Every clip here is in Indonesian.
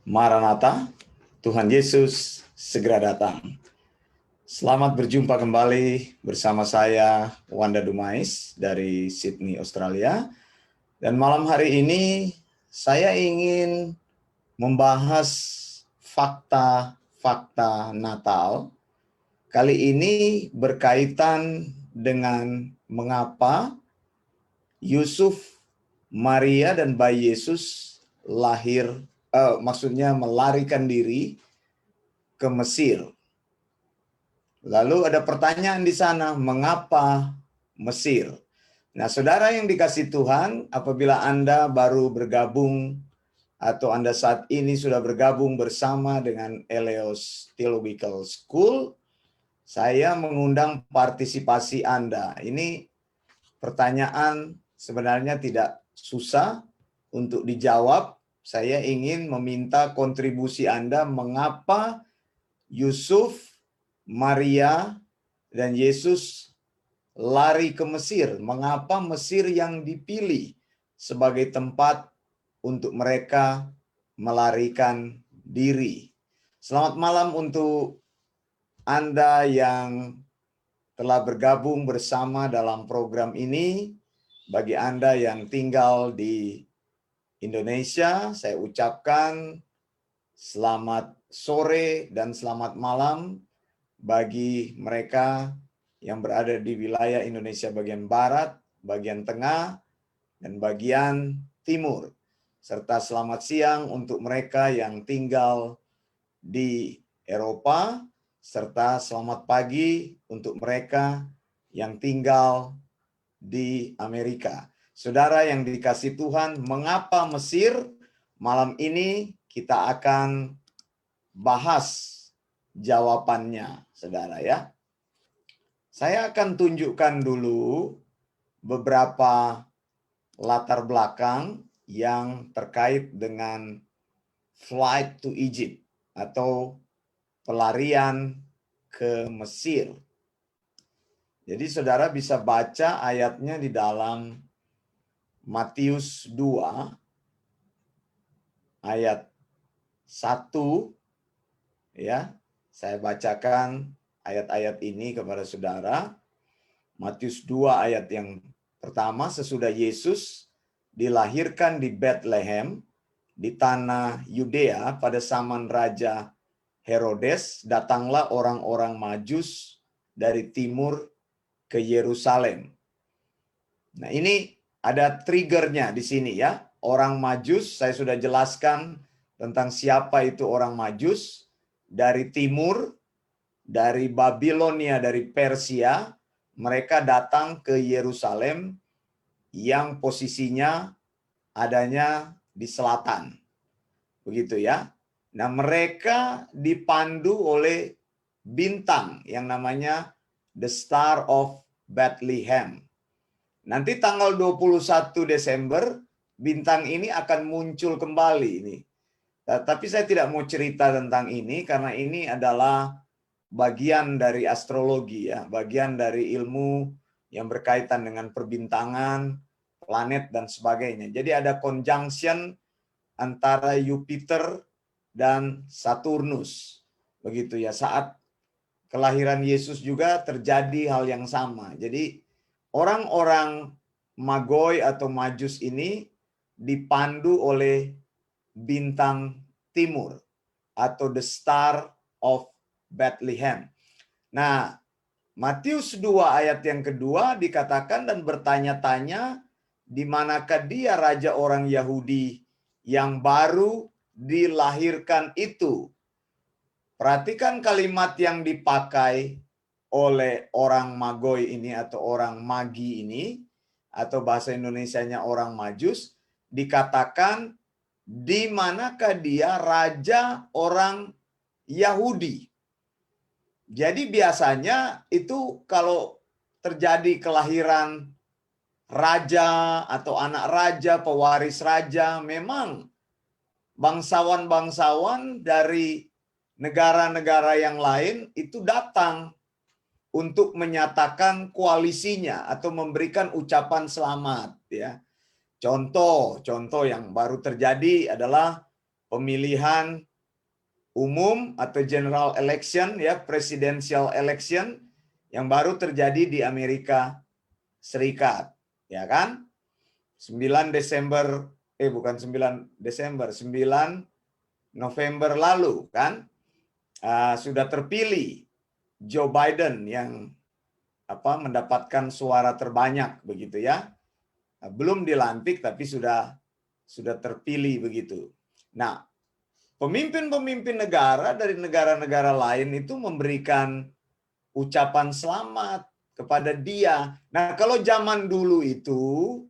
Maranatha, Tuhan Yesus segera datang. Selamat berjumpa kembali bersama saya, Wanda Dumais dari Sydney, Australia. Dan malam hari ini saya ingin membahas fakta-fakta Natal. Kali ini berkaitan dengan mengapa Yusuf, Maria, dan bayi Yesus melarikan diri ke Mesir. Lalu ada pertanyaan di sana, mengapa Mesir? Nah, saudara yang dikasih Tuhan, apabila Anda baru bergabung atau Anda saat ini sudah bergabung bersama dengan Eleos Theological School, saya mengundang partisipasi Anda. Ini pertanyaan sebenarnya tidak susah untuk dijawab. Saya ingin meminta kontribusi Anda, mengapa Yusuf, Maria, dan Yesus lari ke Mesir? Mengapa Mesir yang dipilih sebagai tempat untuk mereka melarikan diri? Selamat malam untuk Anda yang telah bergabung bersama dalam program ini. Bagi Anda yang tinggal di Indonesia, saya ucapkan selamat sore dan selamat malam. Bagi mereka yang berada di wilayah Indonesia bagian barat, bagian tengah, dan bagian timur. Serta selamat siang untuk mereka yang tinggal di Eropa, serta selamat pagi untuk mereka yang tinggal di Amerika. Saudara yang dikasih Tuhan, mengapa Mesir? Malam ini kita akan bahas jawabannya, saudara ya. Saya akan tunjukkan dulu beberapa latar belakang yang terkait dengan flight to Egypt atau pelarian ke Mesir. Jadi saudara bisa baca ayatnya di dalam Matius 2 ayat 1 ya. Saya bacakan ayat-ayat ini kepada saudara. Matius 2 ayat yang pertama, sesudah Yesus dilahirkan di Bethlehem di tanah Yudea pada zaman Raja Herodes, datanglah orang-orang Majus dari timur ke Yerusalem. Nah, ini ada triggernya di sini ya. Orang Majus, saya sudah jelaskan tentang siapa itu orang Majus. Dari timur, dari Babilonia, dari Persia, mereka datang ke Yerusalem yang posisinya adanya di selatan. Begitu ya. Nah, mereka dipandu oleh bintang yang namanya The Star of Bethlehem. Nanti tanggal 21 Desember, bintang ini akan muncul kembali ini. Tapi saya tidak mau cerita tentang ini karena ini adalah bagian dari astrologi ya, bagian dari ilmu yang berkaitan dengan perbintangan, planet dan sebagainya. Jadi ada conjunction antara Jupiter dan Saturnus. Begitu ya, saat kelahiran Yesus juga terjadi hal yang sama. Jadi orang-orang Magoi atau Majus ini dipandu oleh bintang timur atau the Star of Bethlehem. Nah, Matius 2 ayat yang kedua dikatakan dan bertanya-tanya, di manakah dia raja orang Yahudi yang baru dilahirkan itu? Perhatikan kalimat yang dipakai oleh orang Magoi ini atau orang Magi ini, atau bahasa Indonesianya orang Majus, dikatakan di manakah dia raja orang Yahudi. Jadi biasanya itu kalau terjadi kelahiran raja atau anak raja, pewaris raja, memang bangsawan-bangsawan dari negara-negara yang lain itu datang untuk menyatakan koalisinya atau memberikan ucapan selamat ya. Contoh yang baru terjadi adalah pemilihan umum atau general election, ya, presidential election yang baru terjadi di Amerika Serikat, ya kan? 9 Desember, bukan 9 Desember, 9 November lalu kan, sudah terpilih Joe Biden yang mendapatkan suara terbanyak begitu ya. Belum dilantik tapi sudah terpilih begitu. Nah, pemimpin-pemimpin negara dari negara-negara lain itu memberikan ucapan selamat kepada dia. Nah, kalau zaman dulu itu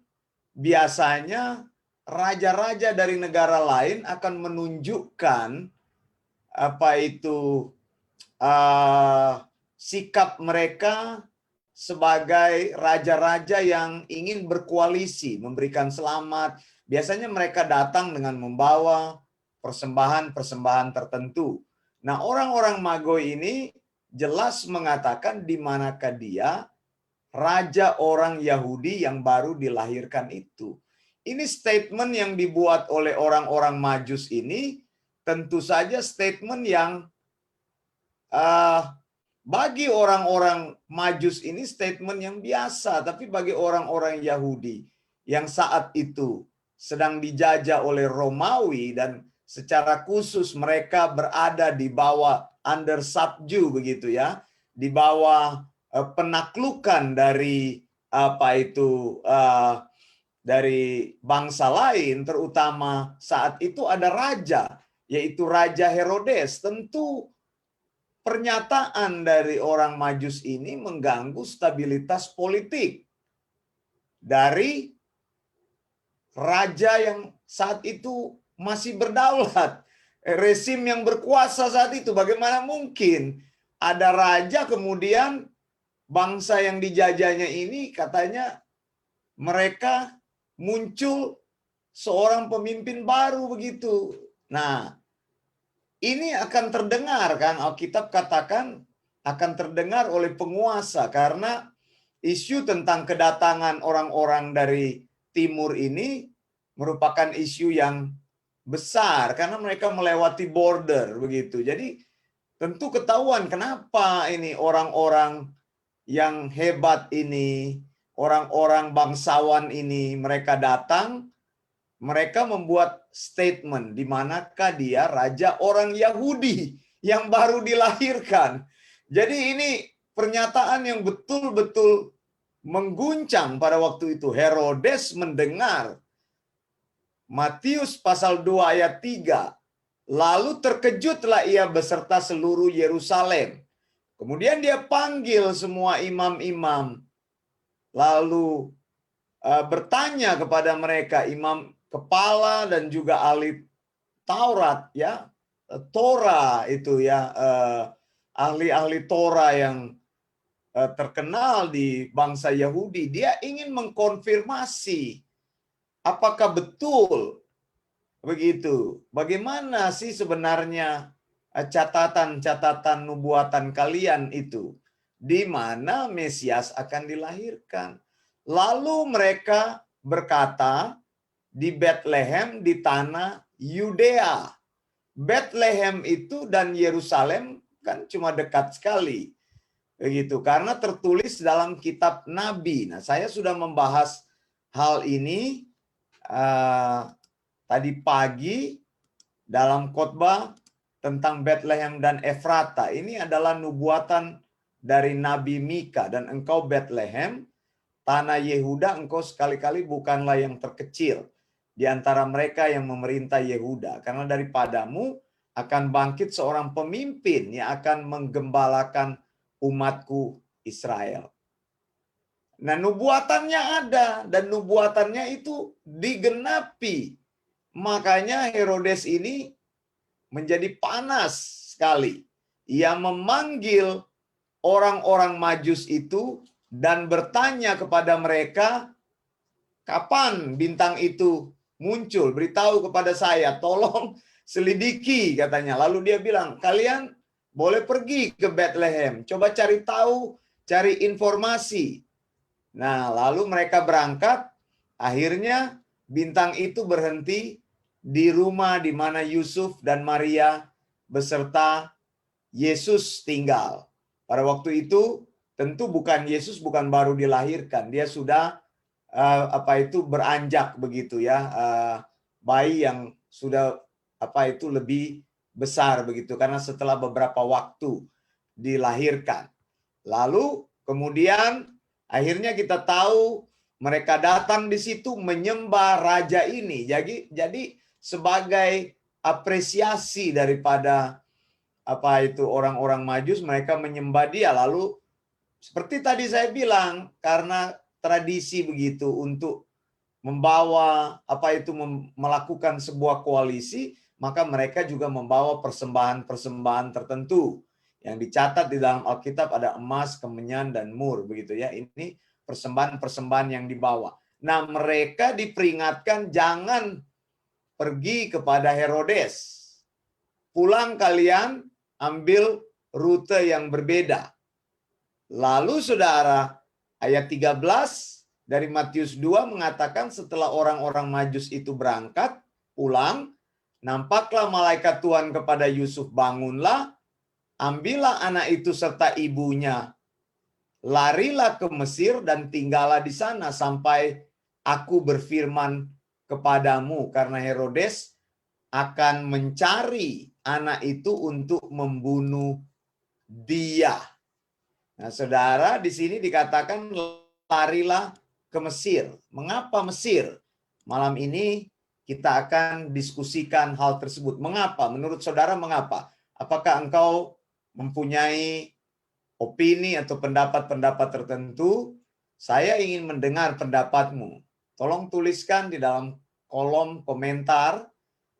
biasanya raja-raja dari negara lain akan menunjukkan sikap mereka sebagai raja-raja yang ingin berkoalisi, memberikan selamat. Biasanya mereka datang dengan membawa persembahan-persembahan tertentu. Nah, orang-orang Magoi ini jelas mengatakan di manakah dia, raja orang Yahudi yang baru dilahirkan itu. Ini statement yang dibuat oleh orang-orang Majus ini tentu saja statement yang bagi orang-orang Majus ini statement yang biasa, tapi bagi orang-orang Yahudi yang saat itu sedang dijajah oleh Romawi dan secara khusus mereka berada di bawah under subjue begitu ya, di bawah penaklukan dari dari bangsa lain, terutama saat itu ada raja, yaitu Raja Herodes. Tentu pernyataan dari orang Majus ini mengganggu stabilitas politik dari raja yang saat itu masih berdaulat, rezim yang berkuasa saat itu. Bagaimana mungkin ada raja kemudian bangsa yang dijajahnya ini katanya mereka muncul seorang pemimpin baru begitu. Nah, ini akan terdengar kan, Alkitab katakan akan terdengar oleh penguasa karena isu tentang kedatangan orang-orang dari timur ini merupakan isu yang besar karena mereka melewati border begitu. Jadi tentu ketahuan kenapa ini orang-orang yang hebat ini, orang-orang bangsawan ini mereka datang. Mereka membuat statement di manakah dia raja orang Yahudi yang baru dilahirkan. Jadi ini pernyataan yang betul-betul mengguncang pada waktu itu. Herodes mendengar Matius pasal 2 ayat 3. Lalu terkejutlah ia beserta seluruh Yerusalem. Kemudian dia panggil semua imam-imam. Lalu bertanya kepada mereka, imam kepala dan juga ahli Taurat ya, Torah itu ya, ahli-ahli Torah yang terkenal di bangsa Yahudi. Dia ingin mengkonfirmasi apakah betul begitu. Bagaimana sih sebenarnya catatan-catatan nubuatan kalian itu, di mana Mesias akan dilahirkan. Lalu mereka berkata, di Bethlehem di tanah Yudea. Bethlehem itu dan Yerusalem kan cuma dekat sekali. Begitu, karena tertulis dalam kitab Nabi. Nah, saya sudah membahas hal ini tadi pagi dalam khotbah tentang Bethlehem dan Efrata. Ini adalah nubuatan dari Nabi Mika. Dan engkau Bethlehem, tanah Yehuda, engkau sekali-kali bukanlah yang terkecil di antara mereka yang memerintah Yehuda, karena daripadamu akan bangkit seorang pemimpin yang akan menggembalakan umatku Israel. Nah, nubuatannya ada dan nubuatannya itu digenapi. Makanya Herodes ini menjadi panas sekali. Ia memanggil orang-orang Majus itu dan bertanya kepada mereka, kapan bintang itu muncul? Beritahu kepada saya, tolong selidiki katanya. Lalu dia bilang, kalian boleh pergi ke Bethlehem, coba cari tahu, cari informasi. Nah, lalu mereka berangkat, akhirnya bintang itu berhenti di rumah di mana Yusuf dan Maria beserta Yesus tinggal. Pada waktu itu tentu Yesus bukan baru dilahirkan, dia sudah beranjak begitu ya, bayi yang sudah lebih besar begitu, karena setelah beberapa waktu dilahirkan. Lalu kemudian akhirnya kita tahu mereka datang di situ menyembah raja ini. Jadi sebagai apresiasi daripada orang-orang Majus, mereka menyembah dia. Lalu seperti tadi saya bilang, karena tradisi begitu untuk membawa melakukan sebuah koalisi, maka mereka juga membawa persembahan-persembahan tertentu yang dicatat di dalam Alkitab, ada emas, kemenyan, dan mur begitu ya. Ini persembahan-persembahan yang dibawa. Nah, mereka diperingatkan jangan pergi kepada Herodes. Pulang kalian, ambil rute yang berbeda. Lalu saudara, ayat 13 dari Matius 2 mengatakan setelah orang-orang Majus itu berangkat, pulang, nampaklah malaikat Tuhan kepada Yusuf, bangunlah, ambillah anak itu serta ibunya, larilah ke Mesir dan tinggallah di sana sampai aku berfirman kepadamu, karena Herodes akan mencari anak itu untuk membunuh dia. Nah, saudara, di sini dikatakan larilah ke Mesir. Mengapa Mesir? Malam ini kita akan diskusikan hal tersebut. Mengapa? Menurut saudara mengapa? Apakah engkau mempunyai opini atau pendapat-pendapat tertentu? Saya ingin mendengar pendapatmu. Tolong tuliskan di dalam kolom komentar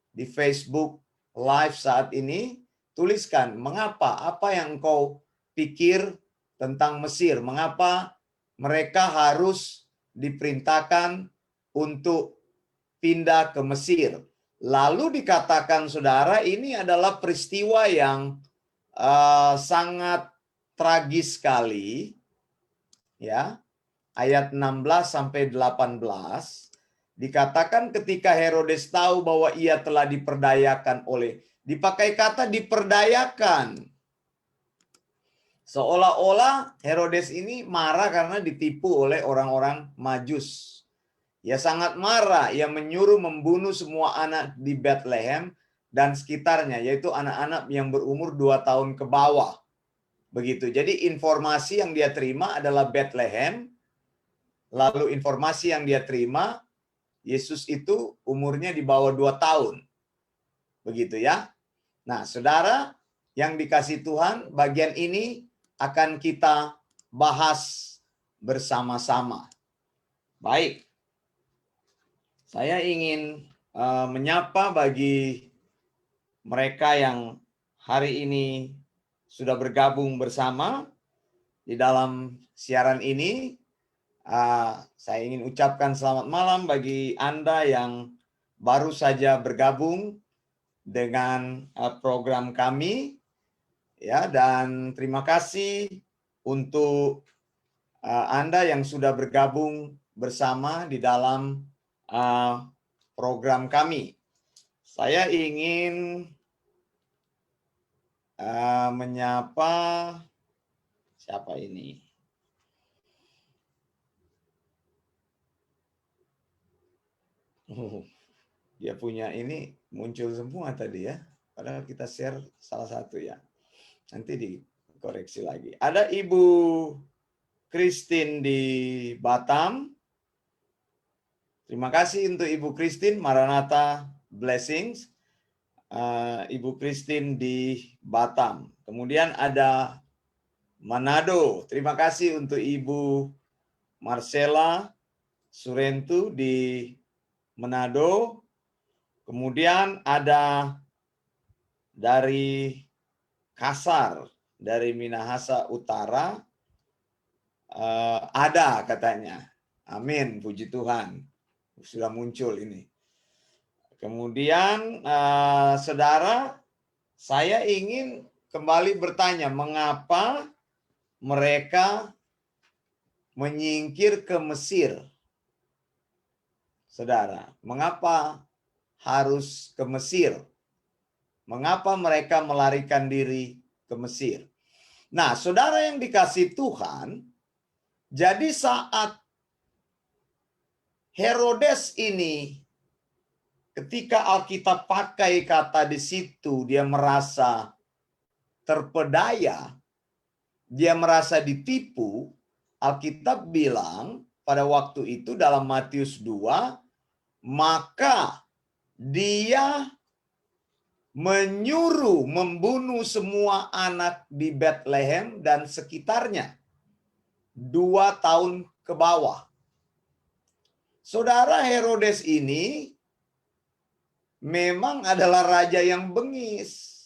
di Facebook Live saat ini. Tuliskan mengapa, apa yang engkau pikir tentang Mesir. Mengapa mereka harus diperintahkan untuk pindah ke Mesir. Lalu dikatakan saudara, ini adalah peristiwa yang sangat tragis sekali. Ya, ayat 16 sampai 18 dikatakan ketika Herodes tahu bahwa ia telah diperdayakan dipakai kata diperdayakan. Seolah-olah Herodes ini marah karena ditipu oleh orang-orang Majus. Ia sangat marah, ia menyuruh membunuh semua anak di Bethlehem dan sekitarnya, yaitu anak-anak yang berumur 2 tahun ke bawah. Begitu. Jadi informasi yang dia terima adalah Bethlehem, lalu informasi yang dia terima, Yesus itu umurnya di bawah 2 tahun. Begitu ya. Nah, saudara yang dikasih Tuhan, bagian ini akan kita bahas bersama-sama. Baik, saya ingin menyapa bagi mereka yang hari ini sudah bergabung bersama di dalam siaran ini. Saya ingin ucapkan selamat malam bagi Anda yang baru saja bergabung dengan program kami. Ya, dan terima kasih untuk Anda yang sudah bergabung bersama di dalam program kami. Saya ingin menyapa siapa ini? Dia punya ini muncul semua tadi ya. Padahal kita share salah satu ya. Nanti dikoreksi lagi. Ada Ibu Christine di Batam. Terima kasih untuk Ibu Christine, Maranatha Blessings. Ibu Christine di Batam. Kemudian ada Manado. Terima kasih untuk Ibu Marcella Surentu di Manado. Kemudian ada dari Kasar, dari Minahasa Utara, ada katanya. Amin, puji Tuhan. Sudah muncul ini. Kemudian saudara, saya ingin kembali bertanya, mengapa mereka menyingkir ke Mesir? Saudara, mengapa harus ke Mesir? Mengapa mereka melarikan diri ke Mesir? Nah, saudara yang dikasihi Tuhan, jadi saat Herodes ini, ketika Alkitab pakai kata di situ, dia merasa terpedaya, dia merasa ditipu. Alkitab bilang pada waktu itu dalam Matius 2, maka dia menyuruh membunuh semua anak di Bethlehem dan sekitarnya 2 tahun ke bawah. Saudara, Herodes ini memang adalah raja yang bengis.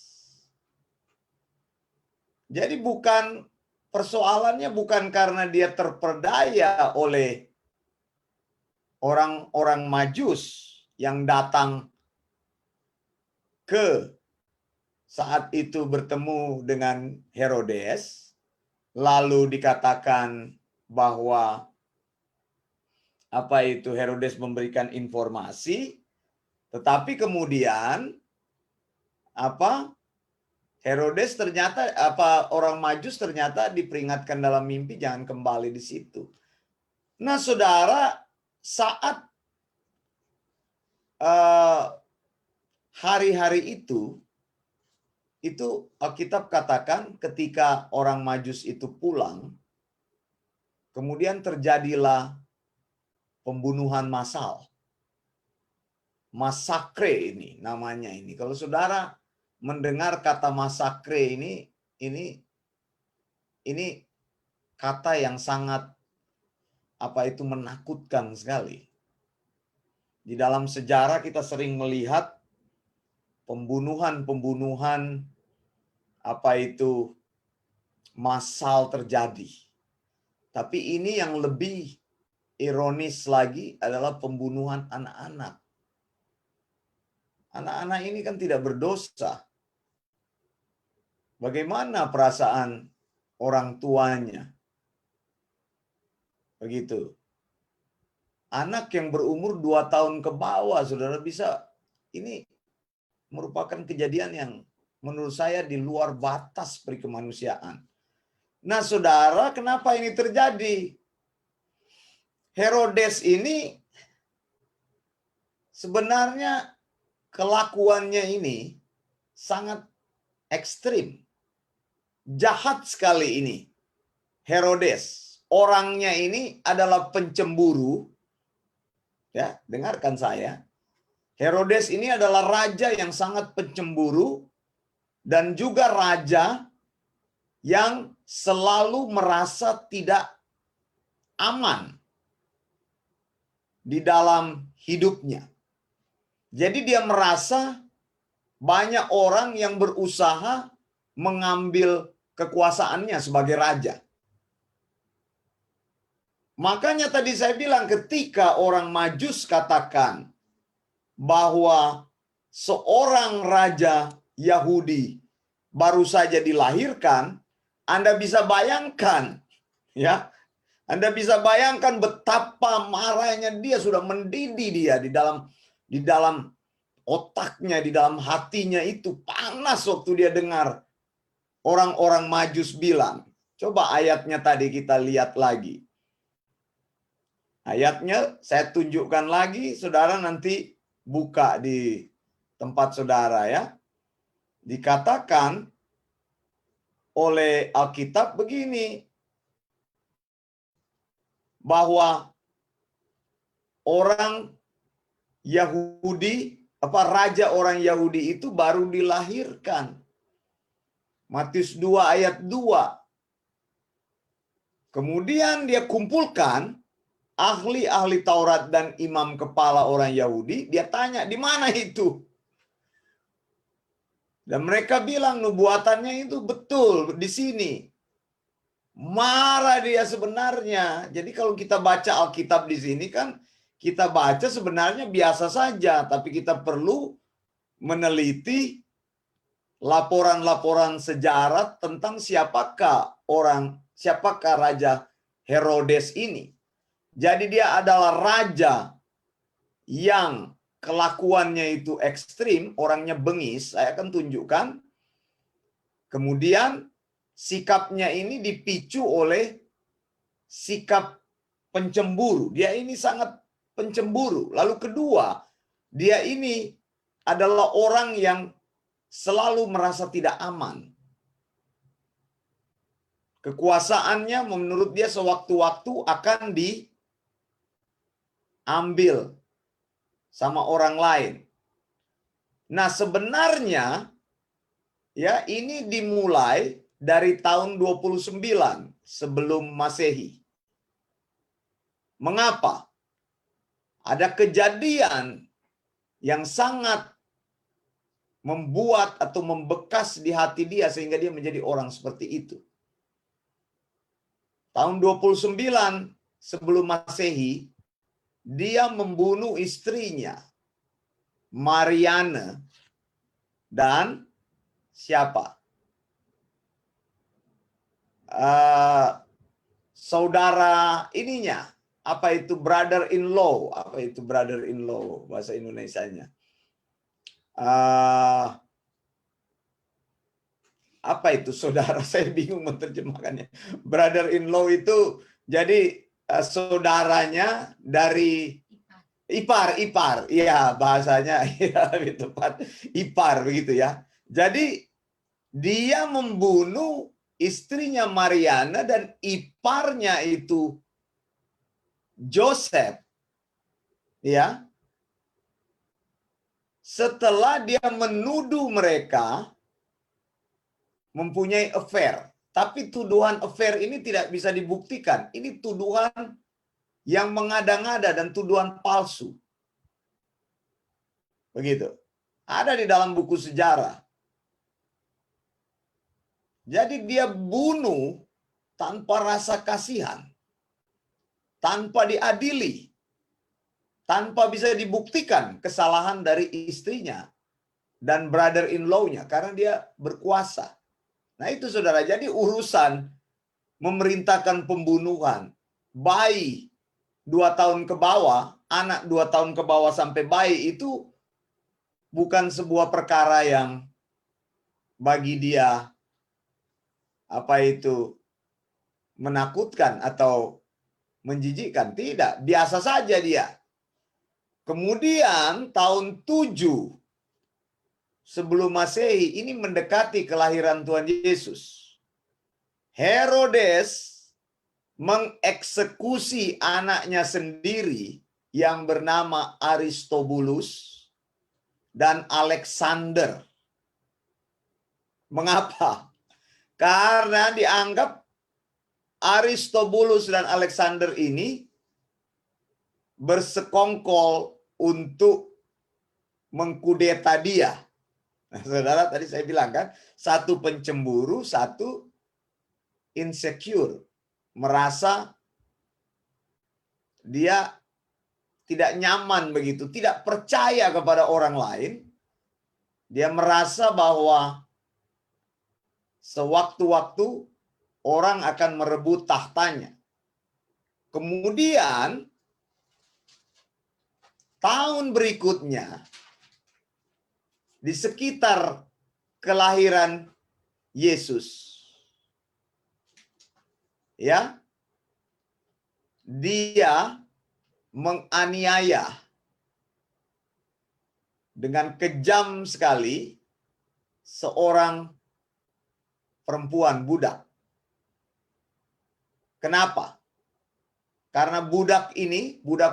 Jadi persoalannya bukan karena dia terperdaya oleh orang-orang Majus yang datang ke saat itu bertemu dengan Herodes, lalu dikatakan bahwa Herodes memberikan informasi, tetapi kemudian Herodes ternyata orang Majus ternyata diperingatkan dalam mimpi jangan kembali di situ. Nah, saudara, saat hari-hari itu Alkitab katakan ketika orang Majus itu pulang, kemudian terjadilah pembunuhan massal. Masakre ini namanya ini. Kalau saudara mendengar kata masakre ini kata yang sangat menakutkan sekali. Di dalam sejarah kita sering melihat pembunuhan massal terjadi. Tapi ini yang lebih ironis lagi adalah pembunuhan anak-anak. Anak-anak ini kan tidak berdosa. Bagaimana perasaan orang tuanya? Begitu. Anak yang berumur 2 tahun ke bawah, saudara, ini merupakan kejadian yang menurut saya di luar batas perikemanusiaan. Nah, saudara, kenapa ini terjadi? Herodes ini sebenarnya kelakuannya ini sangat ekstrim. Jahat sekali ini. Herodes, orangnya ini adalah pencemburu. Ya, dengarkan saya. Herodes ini adalah raja yang sangat pencemburu dan juga raja yang selalu merasa tidak aman di dalam hidupnya. Jadi dia merasa banyak orang yang berusaha mengambil kekuasaannya sebagai raja. Makanya tadi saya bilang ketika orang Majus katakan bahwa seorang raja Yahudi baru saja dilahirkan, Anda bisa bayangkan, ya, Anda bisa bayangkan betapa marahnya dia, sudah mendidih dia di dalam otaknya, di dalam hatinya itu panas waktu dia dengar orang-orang Majus bilang. Coba ayatnya tadi kita lihat lagi. Ayatnya saya tunjukkan lagi, saudara nanti buka di tempat saudara ya. Dikatakan oleh Alkitab begini, bahwa orang Yahudi, raja orang Yahudi itu baru dilahirkan. Matius 2 ayat 2. Kemudian dia kumpulkan ahli-ahli Taurat dan imam kepala orang Yahudi, dia tanya, di mana itu? Dan mereka bilang nubuatannya itu betul di sini. Marah dia sebenarnya. Jadi kalau kita baca Alkitab di sini kan kita baca sebenarnya biasa saja, tapi kita perlu meneliti laporan-laporan sejarah tentang siapakah Raja Herodes ini. Jadi dia adalah raja yang kelakuannya itu ekstrim, orangnya bengis, saya akan tunjukkan. Kemudian sikapnya ini dipicu oleh sikap pencemburu. Dia ini sangat pencemburu. Lalu kedua, dia ini adalah orang yang selalu merasa tidak aman. Kekuasaannya menurut dia sewaktu-waktu akan diambil sama orang lain. Nah, sebenarnya ya ini dimulai dari tahun 29 sebelum Masehi. Mengapa? Ada kejadian yang sangat membuat atau membekas di hati dia sehingga dia menjadi orang seperti itu. Tahun 29 sebelum Masehi, dia membunuh istrinya, Mariana, dan siapa? Saudara ininya, apa itu brother-in-law? Apa itu brother-in-law bahasa Indonesianya? Apa itu saudara? Saya bingung menerjemahkannya. Brother-in-law itu jadi saudaranya dari ipar. Iya, bahasanya ya lebih tepat ipar begitu ya. Jadi dia membunuh istrinya Mariana dan iparnya itu Joseph, ya. Setelah dia menuduh mereka mempunyai affair, tapi tuduhan affair ini tidak bisa dibuktikan. Ini tuduhan yang mengada-ngada dan tuduhan palsu. Begitu. Ada di dalam buku sejarah. Jadi dia bunuh tanpa rasa kasihan, tanpa diadili, tanpa bisa dibuktikan kesalahan dari istrinya dan brother-in-law-nya karena dia berkuasa. Nah itu saudara, jadi urusan memerintahkan pembunuhan bayi 2 tahun ke bawah, anak 2 tahun ke bawah sampai bayi itu bukan sebuah perkara yang bagi dia apa itu menakutkan atau menjijikkan. Tidak, biasa saja dia. Kemudian tahun 7 sebelum Masehi, ini mendekati kelahiran Tuhan Yesus. Herodes mengeksekusi anaknya sendiri yang bernama Aristobulus dan Alexander. Mengapa? Karena dianggap Aristobulus dan Alexander ini bersekongkol untuk mengkudeta dia. Nah, saudara, tadi saya bilang kan, satu pencemburu, satu insecure, merasa dia tidak nyaman begitu, tidak percaya kepada orang lain. Dia merasa bahwa sewaktu-waktu orang akan merebut tahtanya. Kemudian tahun berikutnya, di sekitar kelahiran Yesus, ya, dia menganiaya dengan kejam sekali seorang perempuan budak. Kenapa? Karena budak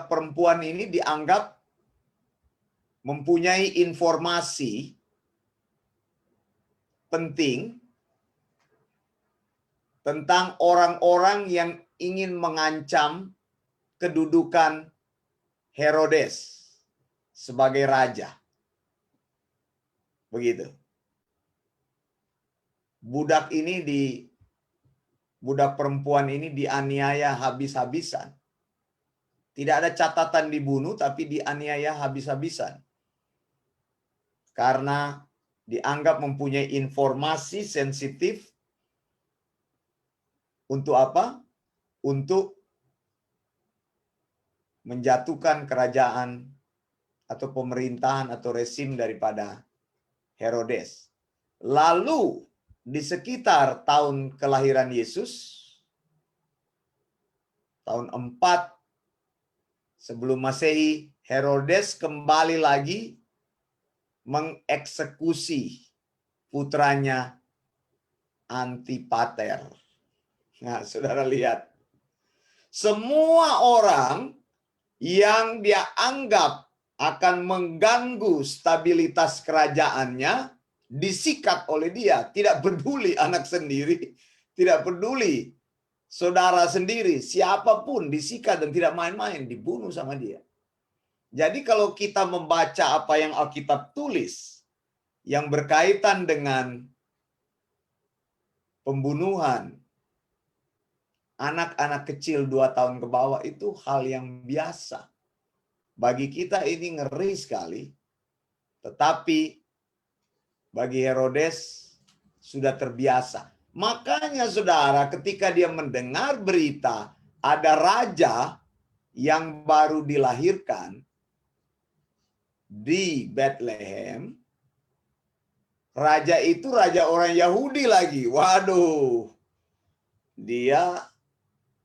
perempuan ini dianggap mempunyai informasi penting tentang orang-orang yang ingin mengancam kedudukan Herodes sebagai raja. Begitu. Budak perempuan ini dianiaya habis-habisan. Tidak ada catatan dibunuh, tapi dianiaya habis-habisan. Karena dianggap mempunyai informasi sensitif untuk apa? Untuk menjatuhkan kerajaan atau pemerintahan atau resim daripada Herodes. Lalu di sekitar tahun kelahiran Yesus, tahun 4 sebelum Masehi, Herodes kembali lagi mengeksekusi putranya Antipater. Nah, saudara lihat. Semua orang yang dia anggap akan mengganggu stabilitas kerajaannya disikat oleh dia. Tidak peduli anak sendiri, tidak peduli saudara sendiri, siapapun disikat dan tidak main-main, dibunuh sama dia. Jadi kalau kita membaca apa yang Alkitab tulis yang berkaitan dengan pembunuhan anak-anak kecil 2 tahun ke bawah itu hal yang biasa. Bagi kita ini ngeri sekali. Tetapi bagi Herodes sudah terbiasa. Makanya saudara, ketika dia mendengar berita ada raja yang baru dilahirkan di Bethlehem, raja itu raja orang Yahudi lagi. Waduh, dia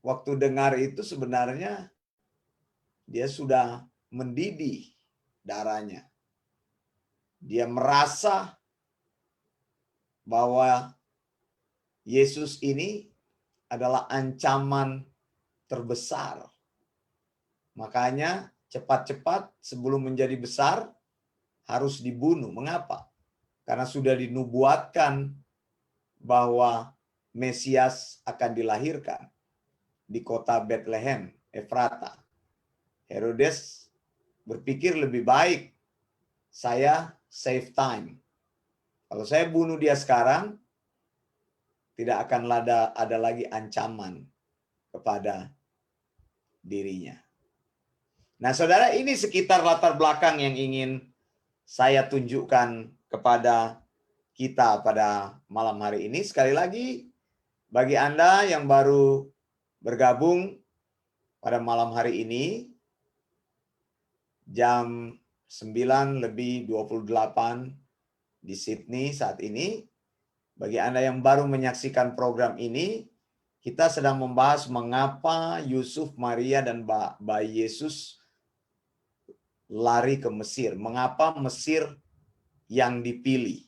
waktu dengar itu sebenarnya dia sudah mendidih darahnya. Dia merasa bahwa Yesus ini adalah ancaman terbesar. Makanya cepat-cepat sebelum menjadi besar harus dibunuh. Mengapa? Karena sudah dinubuatkan bahwa Mesias akan dilahirkan di kota Bethlehem, Efrata. Herodes berpikir lebih baik saya save time. Kalau saya bunuh dia sekarang, tidak akan ada lagi ancaman kepada dirinya. Nah, saudara, ini sekitar latar belakang yang ingin saya tunjukkan kepada kita pada malam hari ini. Sekali lagi, bagi Anda yang baru bergabung pada malam hari ini, jam 9:28 di Sydney saat ini. Bagi Anda yang baru menyaksikan program ini, kita sedang membahas mengapa Yusuf, Maria, dan bayi Yesus lari ke Mesir. Mengapa Mesir yang dipilih?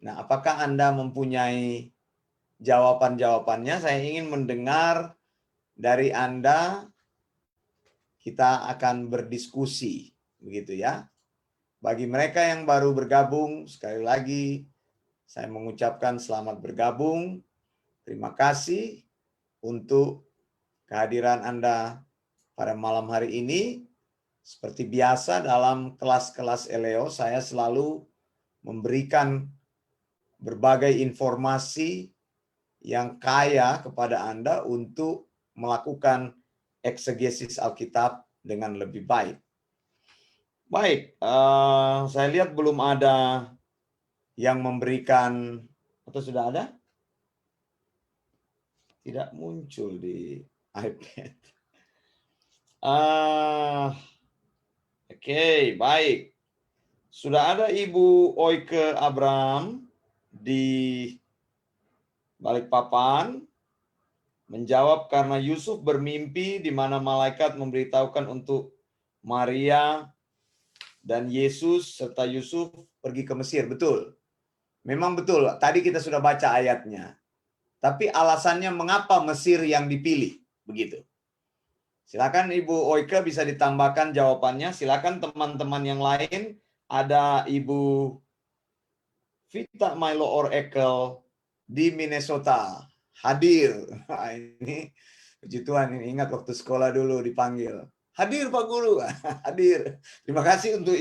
Nah, apakah Anda mempunyai jawaban-jawabannya? Saya ingin mendengar dari Anda. Kita akan berdiskusi, begitu ya. Bagi mereka yang baru bergabung, sekali lagi saya mengucapkan selamat bergabung. Terima kasih untuk kehadiran Anda pada malam hari ini. Seperti biasa dalam kelas-kelas Eleo, saya selalu memberikan berbagai informasi yang kaya kepada Anda untuk melakukan eksegesis Alkitab dengan lebih baik. Baik, saya lihat belum ada yang memberikan, atau sudah ada? Tidak muncul di iPad. Oke, baik. Sudah ada Ibu Oike Abraham di Balikpapan menjawab karena Yusuf bermimpi di mana malaikat memberitahukan untuk Maria dan Yesus serta Yusuf pergi ke Mesir. Betul. Memang betul. Tadi kita sudah baca ayatnya. Tapi alasannya mengapa Mesir yang dipilih? Begitu. Silakan Ibu Oike bisa ditambahkan jawabannya. Silakan teman-teman yang lain. Ada Ibu Vita Milo Oracle di Minnesota. Hadir. Ini puji Tuhan, ini ingat waktu sekolah dulu dipanggil. Hadir Pak Guru. Hadir. Terima kasih untuk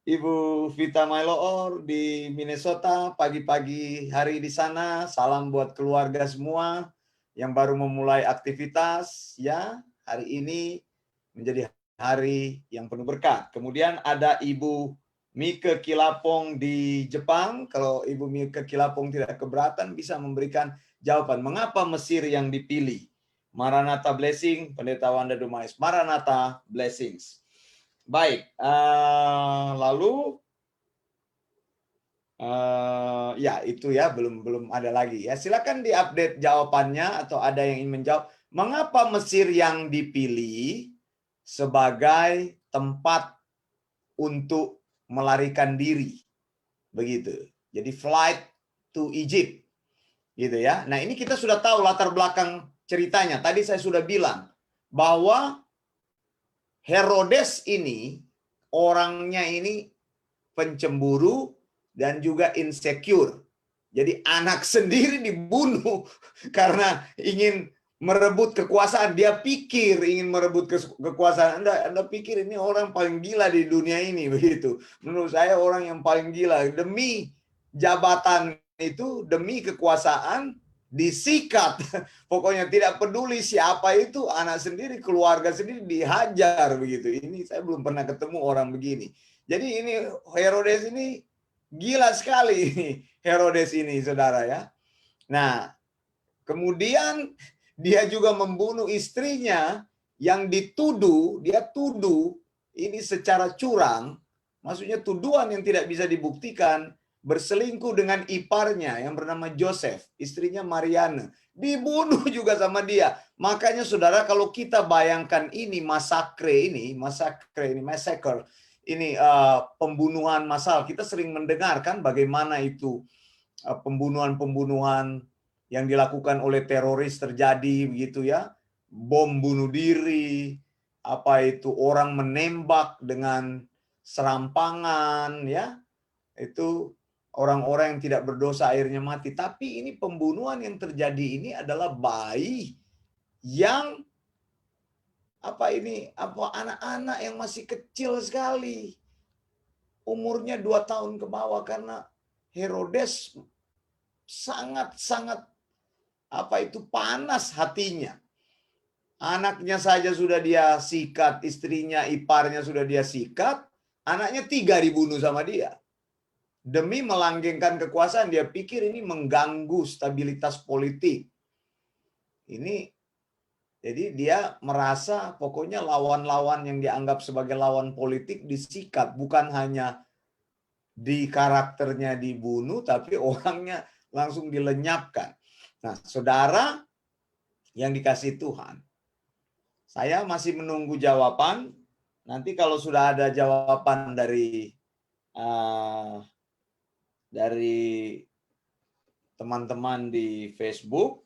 Ibu Vita Mailoor di Minnesota, pagi-pagi hari di sana. Salam buat keluarga semua yang baru memulai aktivitas. Ya, hari ini menjadi hari yang penuh berkat. Kemudian ada Ibu Mike Kilapong di Jepang. Kalau Ibu Mike Kilapong tidak keberatan, bisa memberikan jawaban. Mengapa Mesir yang dipilih? Maranatha Blessing, Pendeta Wanda Dumais. Maranatha Blessings. Baik, lalu ya itu ya belum ada lagi ya. Silakan diupdate jawabannya atau ada yang ingin menjawab. Mengapa Mesir yang dipilih sebagai tempat untuk melarikan diri? Begitu. Jadi flight to Egypt. Gitu ya. Nah, ini kita sudah tahu latar belakang ceritanya. Tadi saya sudah bilang bahwa Herodes ini orangnya ini pencemburu dan juga insecure. Jadi anak sendiri dibunuh karena ingin merebut kekuasaan. Dia pikir ingin merebut kekuasaan. Anda pikir ini orang paling gila di dunia ini begitu. Menurut saya orang yang paling gila demi jabatan itu, demi kekuasaan disikat. Pokoknya tidak peduli siapa itu, anak sendiri, keluarga sendiri dihajar begitu. Ini saya belum pernah ketemu orang begini. Jadi ini Herodes ini gila sekali ini. Herodes ini, saudara ya. Nah, kemudian dia juga membunuh istrinya yang dituduh, dia tuduh ini secara curang, maksudnya tuduhan yang tidak bisa dibuktikan, berselingkuh dengan iparnya yang bernama Joseph, istrinya Mariana. Dibunuh juga sama dia. Makanya saudara, kalau kita bayangkan ini massacre, ini pembunuhan massal. Kita sering mendengarkan bagaimana itu pembunuhan-pembunuhan yang dilakukan oleh teroris terjadi begitu ya. Bom bunuh diri, apa itu orang menembak dengan serampangan ya. Itu orang-orang yang tidak berdosa akhirnya mati. Tapi ini pembunuhan yang terjadi ini adalah bayi yang anak-anak yang masih kecil sekali. Umurnya 2 tahun ke bawah karena Herodes sangat-sangat panas hatinya. Anaknya saja sudah dia sikat, istrinya, iparnya sudah dia sikat, anaknya 3 dibunuh sama dia. Demi melanggengkan kekuasaan, dia pikir ini mengganggu stabilitas politik. Ini jadi dia merasa pokoknya lawan-lawan yang dianggap sebagai lawan politik disikat, bukan hanya di karakternya dibunuh, tapi orangnya langsung dilenyapkan. Nah, saudara yang dikasih Tuhan, saya masih menunggu jawaban. Nanti kalau sudah ada jawaban dari teman-teman di Facebook,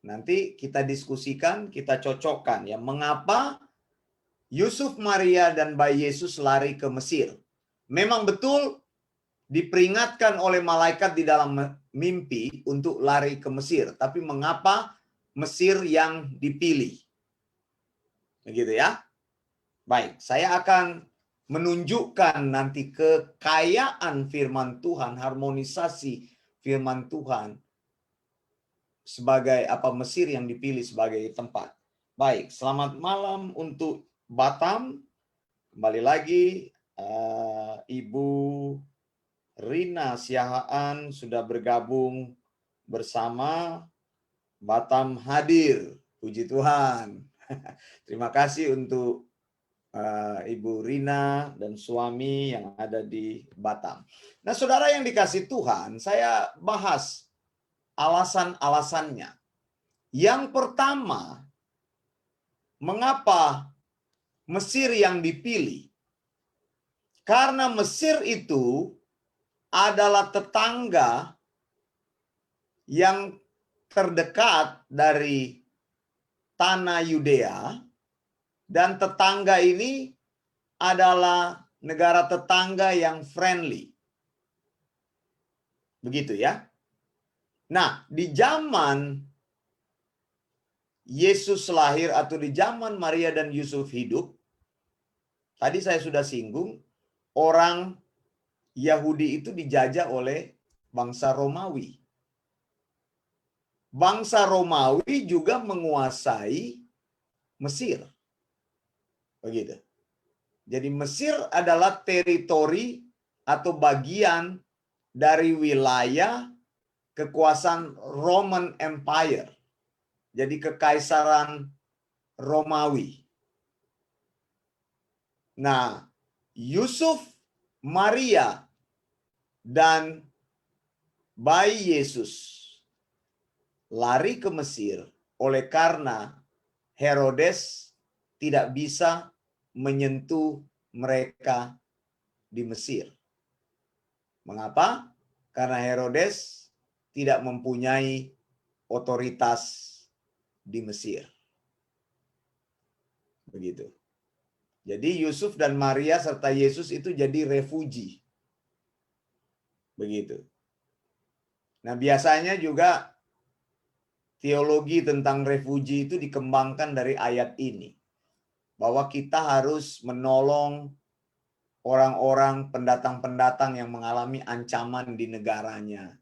nanti kita diskusikan, kita cocokkan ya, mengapa Yusuf, Maria, dan bayi Yesus lari ke Mesir. Memang betul diperingatkan oleh malaikat di dalam mimpi untuk lari ke Mesir. Tapi mengapa Mesir yang dipilih? Begitu ya. Baik, saya akan menunjukkan nanti kekayaan firman Tuhan, harmonisasi firman Tuhan sebagai Mesir yang dipilih sebagai tempat. Baik, selamat malam untuk Batam. Kembali lagi Ibu Rina Siahaan sudah bergabung bersama. Batam hadir, puji Tuhan. Terima kasih untuk Ibu Rina dan suami yang ada di Batam. Nah, saudara yang dikasih Tuhan, saya bahas alasan-alasannya. Yang pertama, mengapa Mesir yang dipilih? Karena Mesir itu adalah tetangga yang terdekat dari tanah Yudea, dan tetangga ini adalah negara tetangga yang friendly. Begitu ya. Nah, di zaman Yesus lahir atau di zaman Maria dan Yusuf hidup, tadi saya sudah singgung, orang Yahudi itu dijajah oleh bangsa Romawi. Bangsa Romawi juga menguasai Mesir. Begitu. Jadi Mesir adalah teritori atau bagian dari wilayah kekuasaan Roman Empire. Jadi kekaisaran Romawi. Nah, Yusuf, Maria, dan bayi Yesus lari ke Mesir oleh karena Herodes tidak bisa menyentuh mereka di Mesir. Mengapa? Karena Herodes tidak mempunyai otoritas di Mesir. Begitu. Jadi Yusuf dan Maria serta Yesus itu jadi refugi. Begitu. Nah, biasanya juga teologi tentang refugi itu dikembangkan dari ayat ini. Bahwa kita harus menolong orang-orang pendatang-pendatang yang mengalami ancaman di negaranya.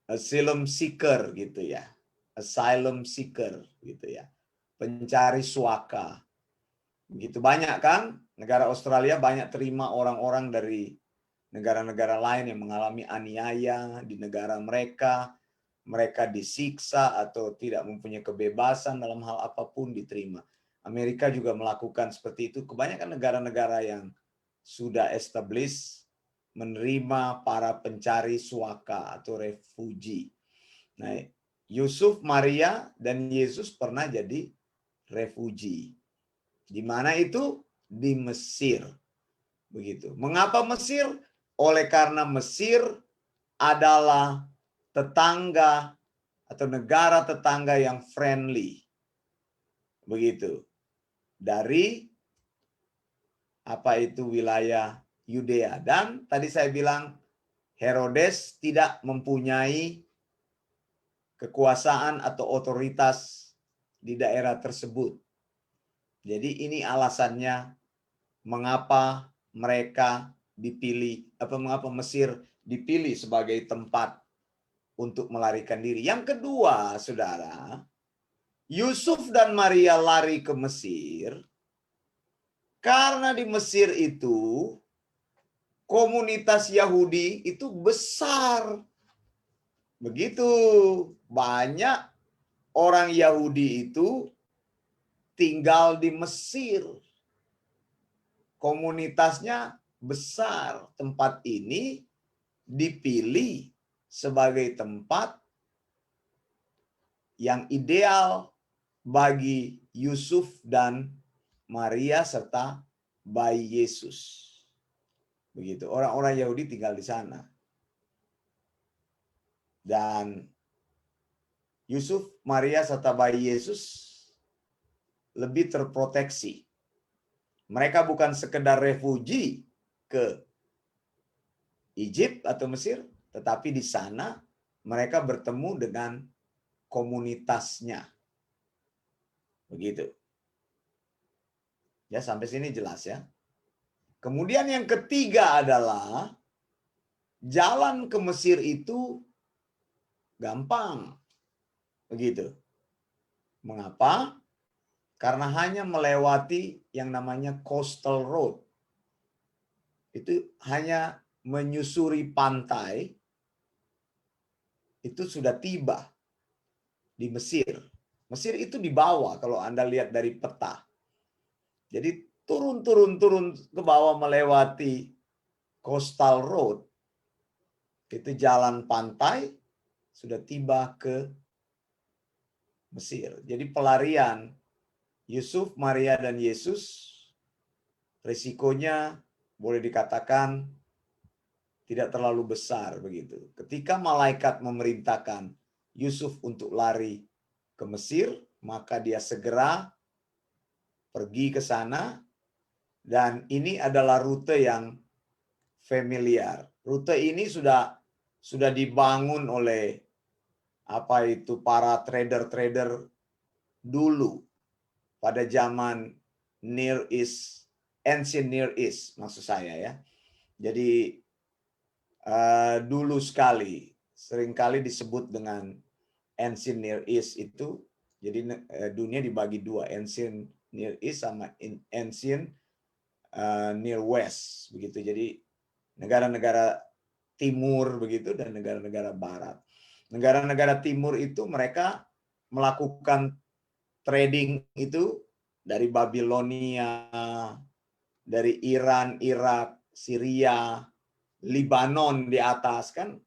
Asylum seeker gitu ya. Asylum seeker gitu ya. Pencari suaka. Begitu banyak kan? Negara Australia banyak terima orang-orang dari negara-negara lain yang mengalami aniaya di negara mereka. Mereka disiksa atau tidak mempunyai kebebasan dalam hal apapun diterima. Amerika juga melakukan seperti itu. Kebanyakan negara-negara yang sudah established menerima para pencari suaka atau refugi. Nah, Yusuf, Maria, dan Yesus pernah jadi refugi. Di mana itu? Di Mesir. Begitu. Mengapa Mesir? Oleh karena Mesir adalah tetangga atau negara tetangga yang friendly. Begitu. Dari apa itu wilayah Yudea. Dan tadi saya bilang Herodes tidak mempunyai kekuasaan atau otoritas di daerah tersebut. Jadi ini alasannya mengapa mereka dipilih, mengapa Mesir dipilih sebagai tempat untuk melarikan diri. Yang kedua, saudara, Yusuf dan Maria lari ke Mesir karena di Mesir itu komunitas Yahudi itu besar. Begitu banyak orang Yahudi itu tinggal di Mesir. Komunitasnya besar. Tempat ini dipilih sebagai tempat yang ideal bagi Yusuf dan Maria serta bayi Yesus. Begitu. Orang-orang Yahudi tinggal di sana. Dan Yusuf, Maria serta bayi Yesus lebih terproteksi. Mereka bukan sekedar refugi ke Egypt atau Mesir, tetapi di sana mereka bertemu dengan komunitasnya. Begitu. Ya, sampai sini jelas ya. Kemudian yang ketiga adalah jalan ke Mesir itu gampang. Begitu. Mengapa? Karena hanya melewati yang namanya coastal road. Itu hanya menyusuri pantai, itu sudah tiba di Mesir. Mesir itu di bawah kalau Anda lihat dari peta. Jadi turun ke bawah melewati coastal road. Itu jalan pantai sudah tiba ke Mesir. Jadi pelarian Yusuf, Maria, dan Yesus risikonya boleh dikatakan tidak terlalu besar begitu. Ketika malaikat memerintahkan Yusuf untuk lari ke Mesir, maka dia segera pergi ke sana, dan ini adalah rute yang familiar. Rute ini sudah dibangun oleh para trader-trader dulu pada zaman Near East, Ancient Near East maksud saya ya. Jadi dulu sekali, seringkali disebut dengan Ancient Near East itu. Jadi dunia dibagi dua, Ancient Near East sama Ancient Near West begitu. Jadi negara-negara timur begitu dan negara-negara barat. Negara-negara timur itu mereka melakukan trading itu dari Babilonia, dari Iran, Irak, Syria, Libanon di atas kan.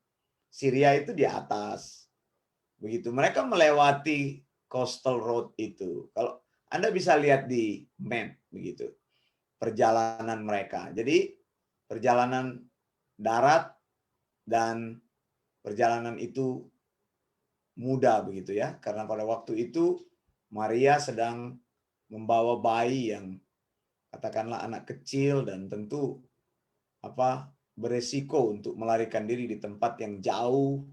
Syria itu di atas. Begitu mereka melewati coastal road itu. Kalau Anda bisa lihat di map begitu. Perjalanan mereka. Jadi perjalanan darat dan perjalanan itu mudah begitu ya, karena pada waktu itu Maria sedang membawa bayi yang katakanlah anak kecil dan tentu beresiko untuk melarikan diri di tempat yang jauh,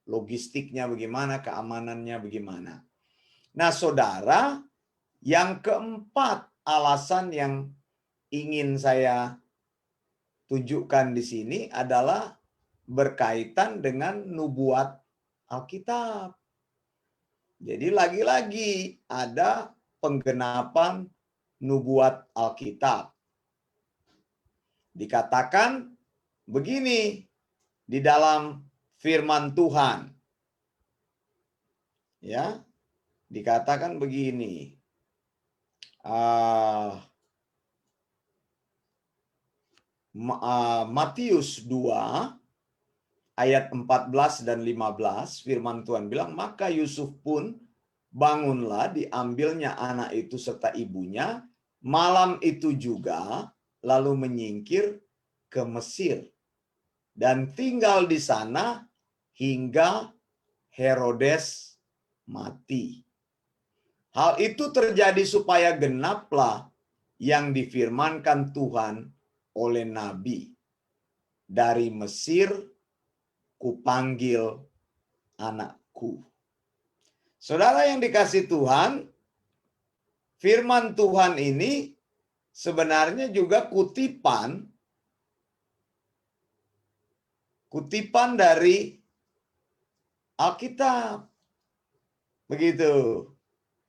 logistiknya bagaimana, keamanannya bagaimana. Nah, saudara, yang keempat alasan yang ingin saya tunjukkan di sini adalah berkaitan dengan nubuat Alkitab. Jadi lagi-lagi ada penggenapan nubuat Alkitab. Dikatakan begini di dalam firman Tuhan. Ya, dikatakan begini. Matius 2 ayat 14 dan 15, firman Tuhan bilang, maka Yusuf pun bangunlah, diambilnya anak itu serta ibunya, malam itu juga, lalu menyingkir ke Mesir, dan tinggal di sana hingga Herodes mati. Hal itu terjadi supaya genaplah yang difirmankan Tuhan oleh Nabi. Dari Mesir kupanggil anakku. Saudara yang dikasih Tuhan, firman Tuhan ini sebenarnya juga kutipan dari Alkitab. Begitu.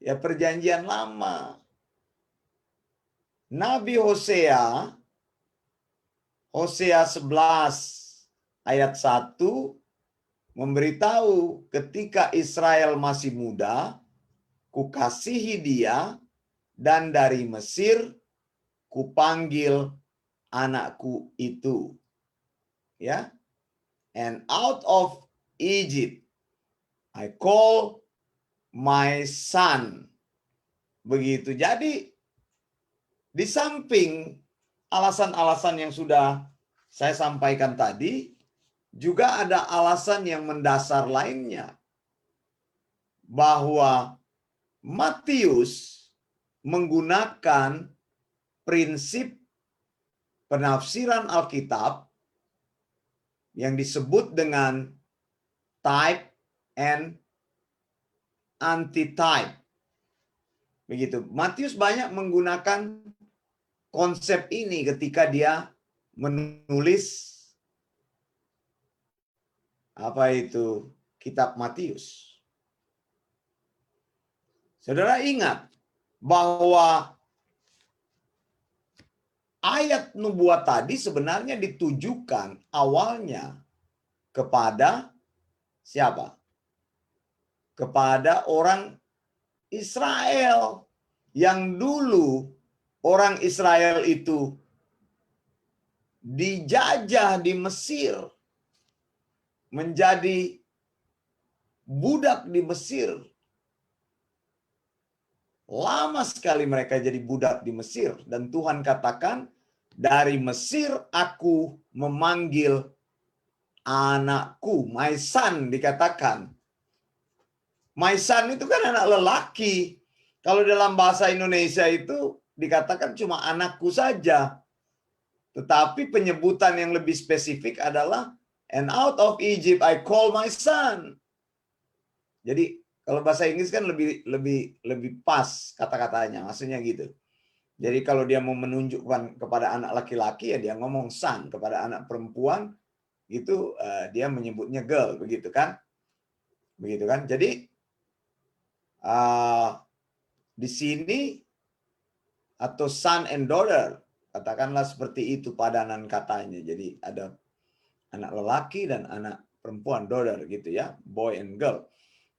Ya, perjanjian lama. Nabi Hosea 11 ayat 1 memberitahu ketika Israel masih muda, kukasihi dia, dan dari Mesir kupanggil anakku itu. Ya. And out of Egypt I call my son. Begitu. Jadi di samping alasan-alasan yang sudah saya sampaikan tadi, juga ada alasan yang mendasar lainnya. Bahwa Matius menggunakan prinsip penafsiran Alkitab yang disebut dengan type and anti-type. Begitu. Matius banyak menggunakan konsep ini ketika dia menulis kitab Matius. Saudara ingat bahwa ayat nubuat tadi sebenarnya ditujukan awalnya kepada siapa? Kepada orang Israel, yang dulu orang Israel itu dijajah di Mesir, menjadi budak di Mesir. Lama sekali mereka jadi budak di Mesir, dan Tuhan katakan, dari Mesir aku memanggil anakku, my son dikatakan. My son itu kan anak lelaki. Kalau dalam bahasa Indonesia itu dikatakan cuma anakku saja. Tetapi penyebutan yang lebih spesifik adalah, and out of Egypt I call my son. Jadi kalau bahasa Inggris kan lebih pas kata-katanya, maksudnya gitu. Jadi kalau dia mau menunjukkan kepada anak laki-laki, ya dia ngomong son. Kepada anak perempuan itu dia menyebutnya girl, begitu kan? Begitu kan? Jadi di sini atau son and daughter, katakanlah seperti itu padanan katanya. Jadi ada anak lelaki dan anak perempuan, daughter gitu ya, boy and girl.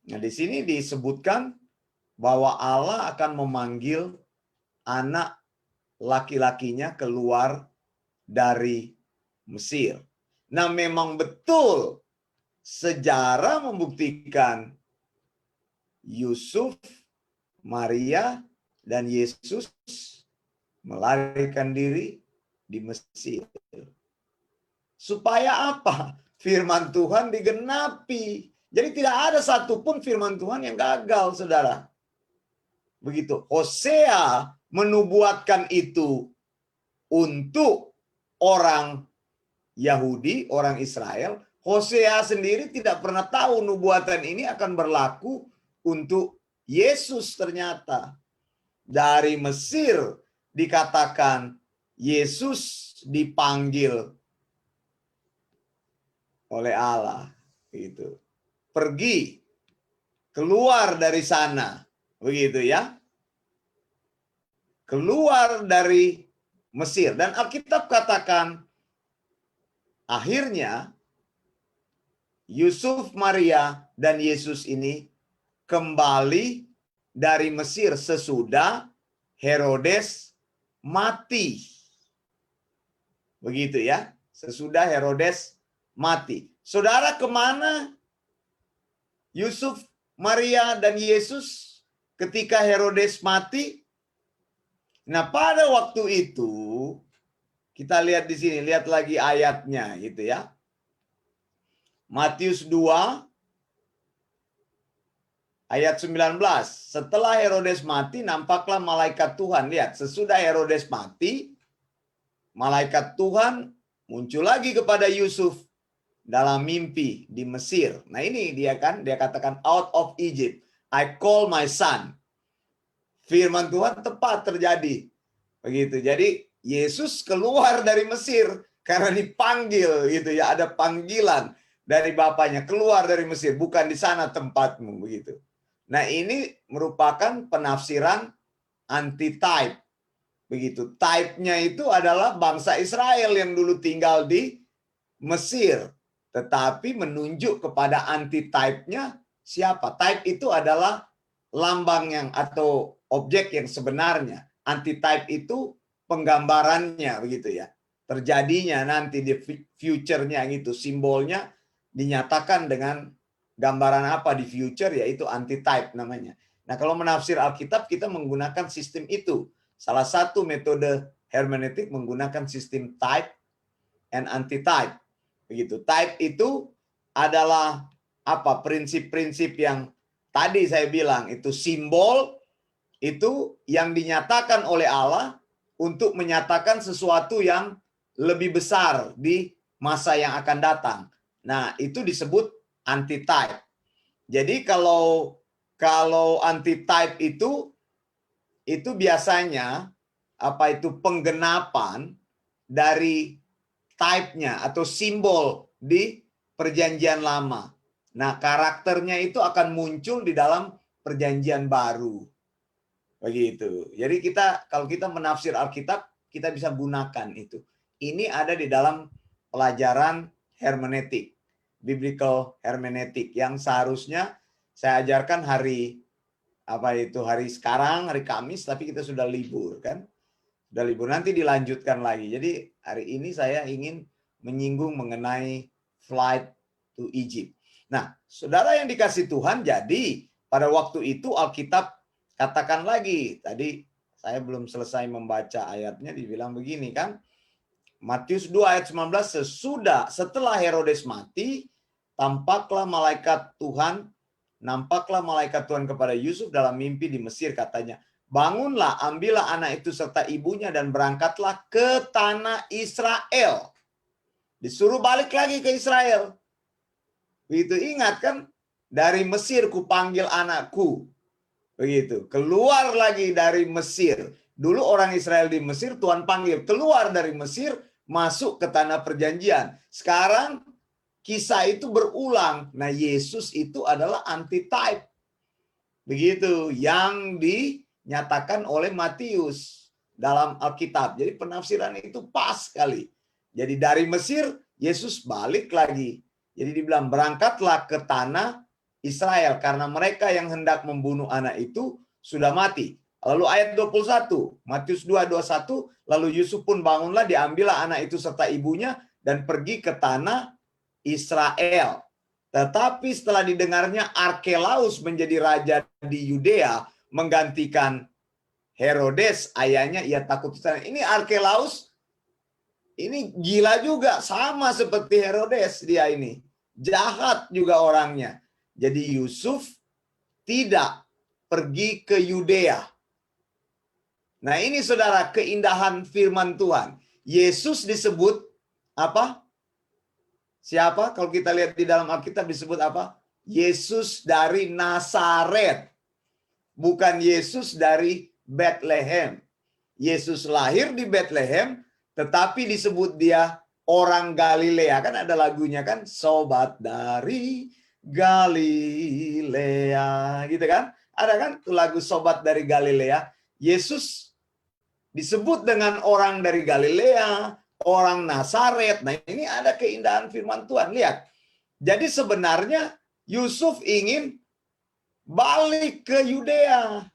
Nah, di sini disebutkan bahwa Allah akan memanggil anak laki-lakinya keluar dari Mesir. Nah, memang betul sejarah membuktikan Yusuf, Maria, dan Yesus melarikan diri di Mesir. Supaya apa? Firman Tuhan digenapi. Jadi tidak ada satupun firman Tuhan yang gagal, saudara. Begitu. Hosea menubuatkan itu untuk orang Yahudi, orang Israel. Hosea sendiri tidak pernah tahu nubuatan ini akan berlaku untuk Yesus ternyata. Dari Mesir dikatakan Yesus dipanggil oleh Allah. Gitu. Pergi, keluar dari sana. Begitu ya. Keluar dari Mesir. Dan Alkitab katakan, akhirnya Yusuf, Maria, dan Yesus ini kembali dari Mesir sesudah Herodes mati. Begitu ya. Sesudah Herodes mati. Saudara, kemana Yusuf, Maria, dan Yesus ketika Herodes mati? Nah, pada waktu itu, kita lihat di sini, lihat lagi ayatnya gitu ya. Matius 2 ayat 19. Setelah Herodes mati, nampaklah malaikat Tuhan. Lihat, sesudah Herodes mati, malaikat Tuhan muncul lagi kepada Yusuf dalam mimpi di Mesir. Nah, ini dia katakan out of Egypt, I call my son. Firman Tuhan tepat terjadi. Begitu. Jadi Yesus keluar dari Mesir karena dipanggil gitu ya, ada panggilan dari Bapaknya, keluar dari Mesir, bukan di sana tempatmu begitu. Nah, ini merupakan penafsiran anti-type. Begitu. Type-nya itu adalah bangsa Israel yang dulu tinggal di Mesir, tetapi menunjuk kepada anti-type-nya siapa? Type itu adalah lambang yang atau objek yang sebenarnya. Anti-type itu penggambarannya begitu ya. Terjadinya nanti di future-nya gitu, simbolnya dinyatakan dengan gambaran apa di future, yaitu anti-type namanya. Nah, kalau menafsir Alkitab kita menggunakan sistem itu. Salah satu metode hermeneutik menggunakan sistem type and anti-type. Begitu. Type itu adalah apa? Prinsip-prinsip yang tadi saya bilang itu simbol itu yang dinyatakan oleh Allah untuk menyatakan sesuatu yang lebih besar di masa yang akan datang. Nah, itu disebut anti-type. Jadi kalau anti-type itu biasanya apa itu penggenapan dari type-nya atau simbol di perjanjian lama. Nah, karakternya itu akan muncul di dalam perjanjian baru. Begitu. Jadi kalau kita menafsir Alkitab, kita bisa gunakan itu. Ini ada di dalam pelajaran hermeneutik, biblical hermeneutik yang seharusnya saya ajarkan hari sekarang, hari Kamis, tapi kita sudah libur kan. Sudah libur, nanti dilanjutkan lagi. Jadi hari ini saya ingin menyinggung mengenai flight to Egypt. Nah, saudara yang dikasih Tuhan, jadi pada waktu itu Alkitab katakan lagi, tadi saya belum selesai membaca ayatnya, dibilang begini kan, Matius 2 ayat 19, setelah Herodes mati, nampaklah malaikat Tuhan kepada Yusuf dalam mimpi di Mesir, katanya, bangunlah, ambillah anak itu serta ibunya dan berangkatlah ke tanah Israel. Disuruh balik lagi ke Israel. Begitu, ingat kan, dari Mesir kupanggil anakku. Begitu, keluar lagi dari Mesir. Dulu orang Israel di Mesir, Tuhan panggil keluar dari Mesir, masuk ke tanah perjanjian. Sekarang kisah itu berulang. Nah, Yesus itu adalah anti-type. Begitu, yang dinyatakan oleh Matius dalam Alkitab. Jadi penafsiran itu pas sekali. Jadi dari Mesir, Yesus balik lagi. Jadi dibilang berangkatlah ke tanah Israel, karena mereka yang hendak membunuh anak itu sudah mati. Lalu ayat 21, Matius 2:21, lalu Yusuf pun bangunlah, diambillah anak itu serta ibunya dan pergi ke tanah Israel. Tetapi setelah didengarnya Arkelaus menjadi raja di Yudea menggantikan Herodes ayahnya, ia takut. Ini Arkelaus ini gila juga, sama seperti Herodes dia ini. Jahat juga orangnya. Jadi Yusuf tidak pergi ke Yudea. Nah, ini saudara keindahan firman Tuhan. Yesus disebut apa? Siapa? Kalau kita lihat di dalam Alkitab disebut apa? Yesus dari Nazaret. Bukan Yesus dari Bethlehem. Yesus lahir di Bethlehem, tetapi disebut dia orang Galilea. Kan ada lagunya kan? Sobat dari Galilea. Gitu kan? Ada kan tuh lagu Sobat dari Galilea. Yesus disebut dengan orang dari Galilea, orang Nazaret. Nah, ini ada keindahan firman Tuhan. Lihat. Jadi sebenarnya Yusuf ingin balik ke Yudea.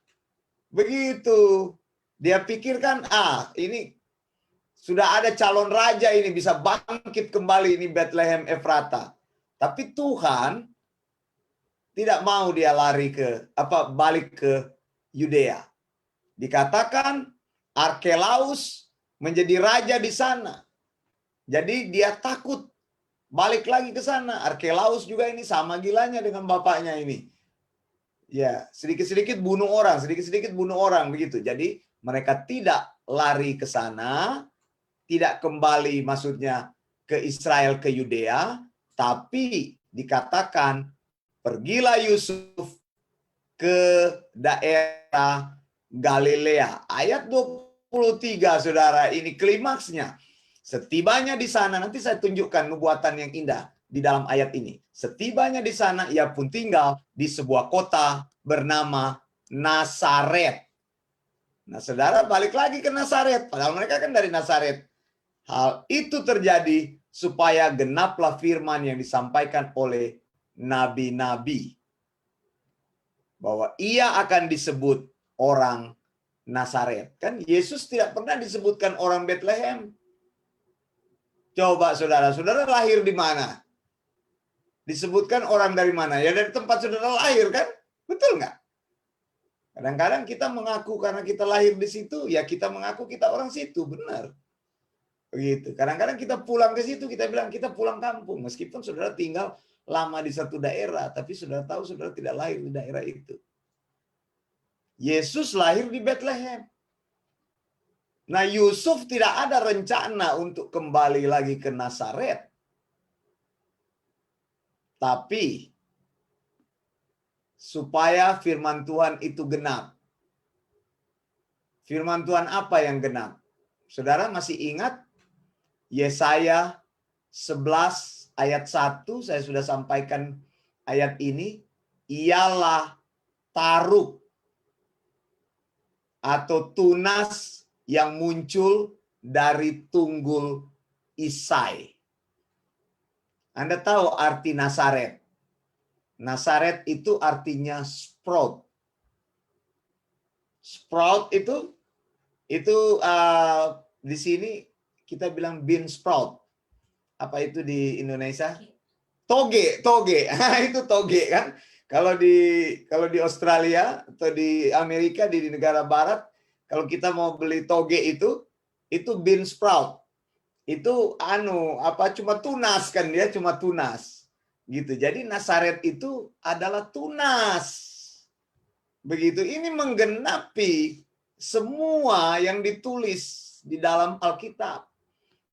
Begitu. Dia pikirkan, ini sudah ada calon raja ini, bisa bangkit kembali ini Bethlehem Efrata. Tapi Tuhan tidak mau dia balik ke Yudea. Dikatakan Arkelaus menjadi raja di sana. Jadi dia takut balik lagi ke sana. Arkelaus juga ini sama gilanya dengan bapaknya ini. Ya, sedikit-sedikit bunuh orang begitu. Jadi mereka tidak lari ke sana, tidak kembali maksudnya ke Israel, ke Yudea, tapi dikatakan pergilah Yusuf ke daerah Galilea. Ayat 23, saudara, ini klimaksnya. Setibanya di sana, nanti saya tunjukkan nubuatan yang indah di dalam ayat ini. Setibanya di sana, ia pun tinggal di sebuah kota bernama Nazaret. Nah, saudara, balik lagi ke Nazaret. Padahal mereka kan dari Nazaret. Hal itu terjadi supaya genaplah firman yang disampaikan oleh nabi-nabi. Bahwa ia akan disebut orang Nazaret. Kan Yesus tidak pernah disebutkan orang Bethlehem. Coba saudara lahir di mana? Disebutkan orang dari mana? Ya dari tempat saudara lahir kan? Betul nggak? Kadang-kadang kita mengaku karena kita lahir di situ, ya kita mengaku kita orang situ, benar. Begitu. Kadang-kadang kita pulang ke situ, kita bilang kita pulang kampung. Meskipun saudara tinggal lama di satu daerah, tapi saudara tahu saudara tidak lahir di daerah itu. Yesus lahir di Bethlehem. Nah, Yusuf tidak ada rencana untuk kembali lagi ke Nazaret. Tapi supaya firman Tuhan itu genap. Firman Tuhan apa yang genap? Saudara masih ingat Yesaya 11 ayat 1, saya sudah sampaikan ayat ini, ialah taruk atau tunas yang muncul dari tunggul Isai. Anda tahu arti Nazaret? Nazaret itu artinya sprout. Sprout itu di sini kita bilang bean sprout. Apa itu di Indonesia? Toge. Itu toge kan? Kalau di Australia atau di Amerika, di negara barat, kalau kita mau beli toge itu bean sprout. Itu cuma tunas kan, dia cuma tunas. Gitu. Jadi Nazaret itu adalah tunas. Begitu. Ini menggenapi semua yang ditulis di dalam Alkitab.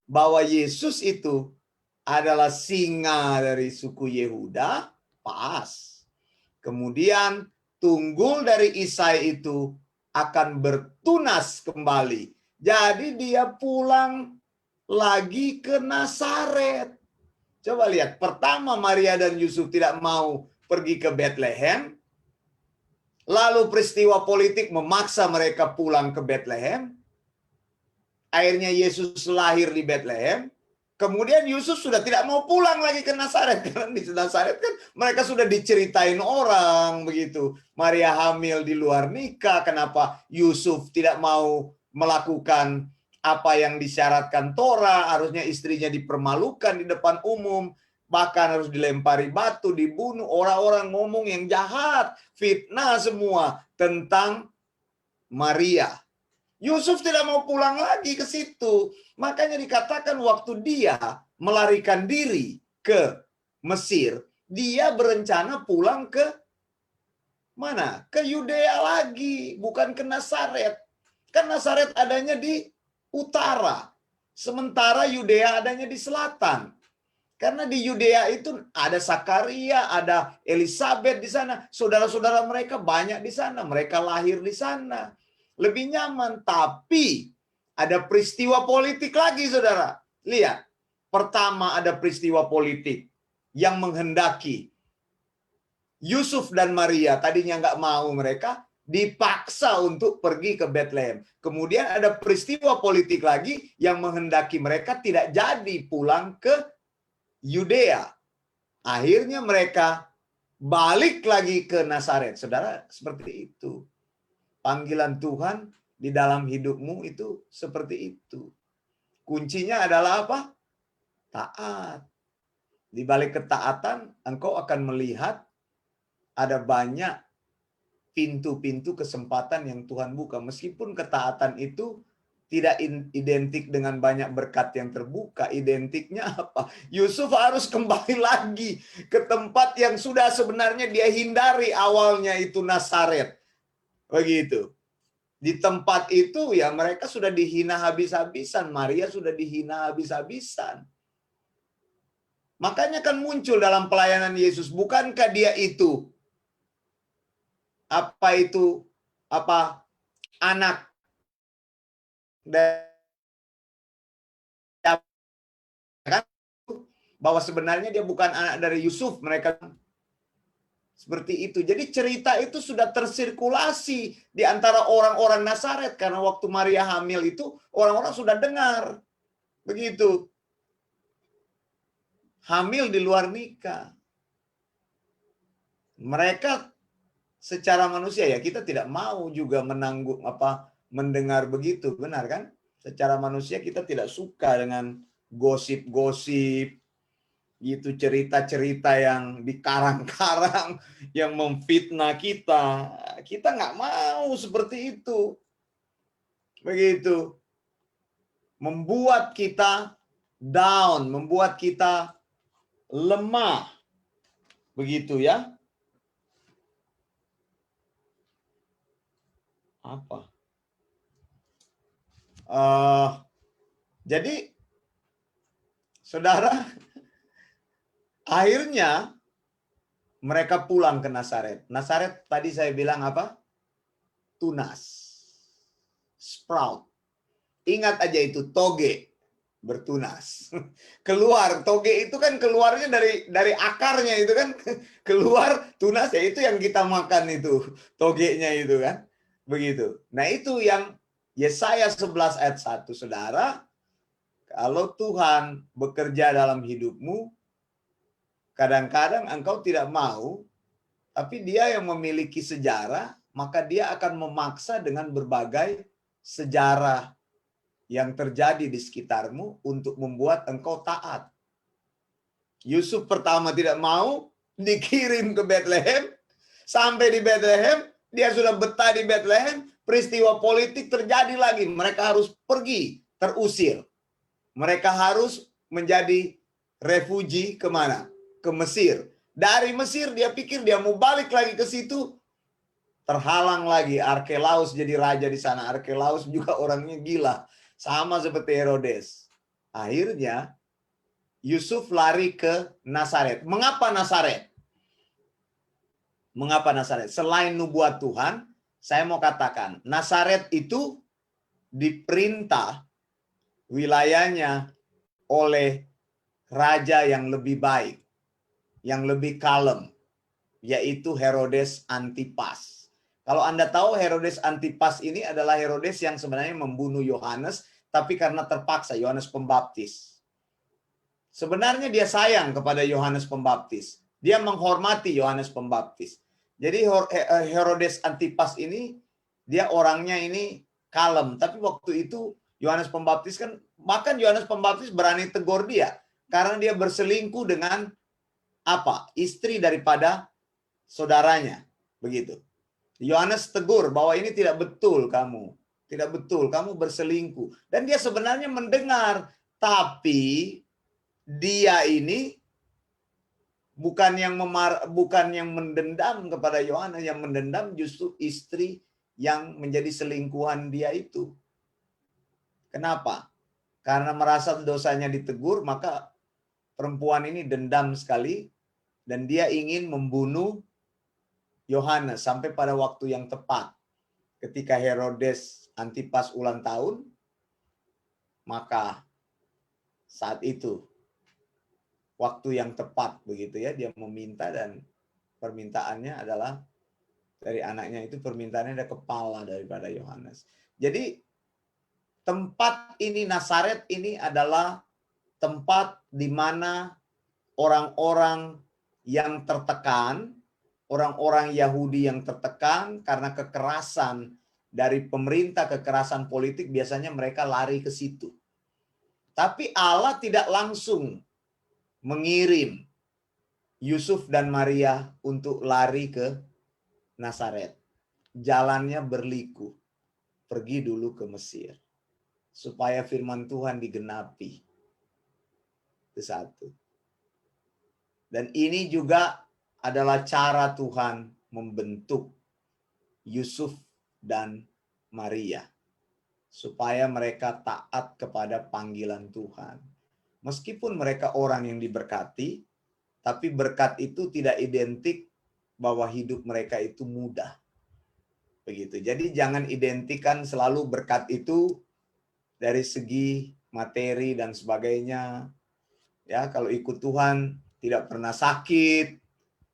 Bahwa Yesus itu adalah singa dari suku Yehuda, pas. Kemudian tunggul dari Isai itu akan bertunas kembali. Jadi dia pulang lagi ke Nazaret. Coba lihat, pertama Maria dan Yusuf tidak mau pergi ke Bethlehem. Lalu peristiwa politik memaksa mereka pulang ke Bethlehem. Akhirnya Yesus lahir di Bethlehem. Kemudian Yusuf sudah tidak mau pulang lagi ke Nazaret, karena di Nazaret kan mereka sudah diceritain orang begitu. Maria hamil di luar nikah, kenapa Yusuf tidak mau melakukan apa yang disyaratkan Torah, harusnya istrinya dipermalukan di depan umum, bahkan harus dilempari batu, dibunuh, orang-orang ngomong yang jahat, fitnah semua tentang Maria. Yusuf tidak mau pulang lagi ke situ. Makanya dikatakan waktu dia melarikan diri ke Mesir, dia berencana pulang ke mana? Ke Yudea lagi, bukan ke Nazaret. Kan Nazaret adanya di utara, sementara Yudea adanya di selatan. Karena di Yudea itu ada Sakaria, ada Elizabeth di sana. Saudara-saudara mereka banyak di sana. Mereka lahir di sana. Lebih nyaman. Tapi ada peristiwa politik lagi, saudara. Lihat. Pertama ada peristiwa politik yang menghendaki Yusuf dan Maria, tadinya nggak mau mereka, dipaksa untuk pergi ke Bethlehem. Kemudian ada peristiwa politik lagi yang menghendaki mereka tidak jadi pulang ke Yudea. Akhirnya mereka balik lagi ke Nazaret. Saudara, seperti itu. Panggilan Tuhan di dalam hidupmu itu seperti itu. Kuncinya adalah apa? Taat. Di balik ketaatan, engkau akan melihat ada banyak pintu-pintu kesempatan yang Tuhan buka. Meskipun ketaatan itu tidak identik dengan banyak berkat yang terbuka. Identiknya apa? Yusuf harus kembali lagi ke tempat yang sudah sebenarnya dia hindari awalnya, itu Nazaret. Begitu. Di tempat itu ya mereka sudah dihina habis-habisan. Maria sudah dihina habis-habisan. Makanya kan muncul dalam pelayanan Yesus. Bukankah dia itu? Anak kan, bahwa sebenarnya dia bukan anak dari Yusuf, mereka seperti itu. Jadi cerita itu sudah tersirkulasi di antara orang-orang Nazaret, karena waktu Maria hamil itu orang-orang sudah dengar begitu, hamil di luar nikah. Mereka secara manusia ya kita tidak mau juga mendengar begitu, benar kan? Secara manusia kita tidak suka dengan gosip-gosip gitu, cerita-cerita yang dikarang-karang yang memfitnah kita. Kita nggak mau seperti itu. Begitu. Membuat kita down, membuat kita lemah. Begitu ya. Apa? Jadi saudara, akhirnya mereka pulang ke Nazaret. Nazaret tadi saya bilang apa? Tunas. Sprout. Ingat aja itu, toge bertunas. Keluar, toge itu kan keluarnya dari akarnya itu kan. Keluar tunas, ya itu yang kita makan itu. Togenya itu kan. Begitu. Nah itu yang Yesaya 11 ayat 1, saudara. Kalau Tuhan bekerja dalam hidupmu, kadang-kadang engkau tidak mau, tapi dia yang memiliki sejarah, maka dia akan memaksa dengan berbagai sejarah yang terjadi di sekitarmu untuk membuat engkau taat. Yusuf pertama tidak mau, dikirim ke Bethlehem. Sampai di Bethlehem, dia sudah betah di Bethlehem, peristiwa politik terjadi lagi. Mereka harus pergi, terusir. Mereka harus menjadi refugi kemana? Ke Mesir. Dari Mesir dia pikir dia mau balik lagi ke situ, terhalang lagi. Arkelaus jadi raja di sana. Arkelaus juga orangnya gila, sama seperti Herodes. Akhirnya Yusuf lari ke Nazaret. Mengapa Nazaret? Mengapa Nazaret? Selain nubuat Tuhan, saya mau katakan, Nazaret itu diperintah wilayahnya oleh raja yang lebih baik, yang lebih kalem, yaitu Herodes Antipas. Kalau Anda tahu, Herodes Antipas ini adalah Herodes yang sebenarnya membunuh Yohanes, tapi karena terpaksa, Yohanes Pembaptis. Sebenarnya dia sayang kepada Yohanes Pembaptis. Dia menghormati Yohanes Pembaptis. Jadi Herodes Antipas ini, dia orangnya ini kalem. Tapi waktu itu Yohanes Pembaptis kan, bahkan Yohanes Pembaptis berani tegur dia. Karena dia berselingkuh dengan apa? Istri daripada saudaranya. Begitu. Yohanes tegur bahwa ini tidak betul kamu. Tidak betul, kamu berselingkuh. Dan dia sebenarnya mendengar. Tapi dia ini bukan yang mendendam kepada Yohanes, yang mendendam justru istri yang menjadi selingkuhan dia itu. Kenapa? Karena merasa dosanya ditegur, maka perempuan ini dendam sekali dan dia ingin membunuh Yohanes sampai pada waktu yang tepat. Ketika Herodes Antipas ulang tahun, maka saat itu waktu yang tepat begitu ya, dia meminta dan permintaannya adalah dari anaknya itu, permintaannya ada kepala daripada Yohanes. Jadi tempat ini, Nazaret ini adalah tempat di mana orang-orang yang tertekan, orang-orang Yahudi yang tertekan karena kekerasan dari pemerintah, kekerasan politik, biasanya mereka lari ke situ. Tapi Allah tidak langsung mengirim Yusuf dan Maria untuk lari ke Nazaret. Jalannya berliku. Pergi dulu ke Mesir. Supaya firman Tuhan digenapi. Itu satu. Dan ini juga adalah cara Tuhan membentuk Yusuf dan Maria. Supaya mereka taat kepada panggilan Tuhan. Meskipun mereka orang yang diberkati, tapi berkat itu tidak identik bahwa hidup mereka itu mudah. Begitu. Jadi jangan identikan selalu berkat itu dari segi materi dan sebagainya. Ya, kalau ikut Tuhan tidak pernah sakit,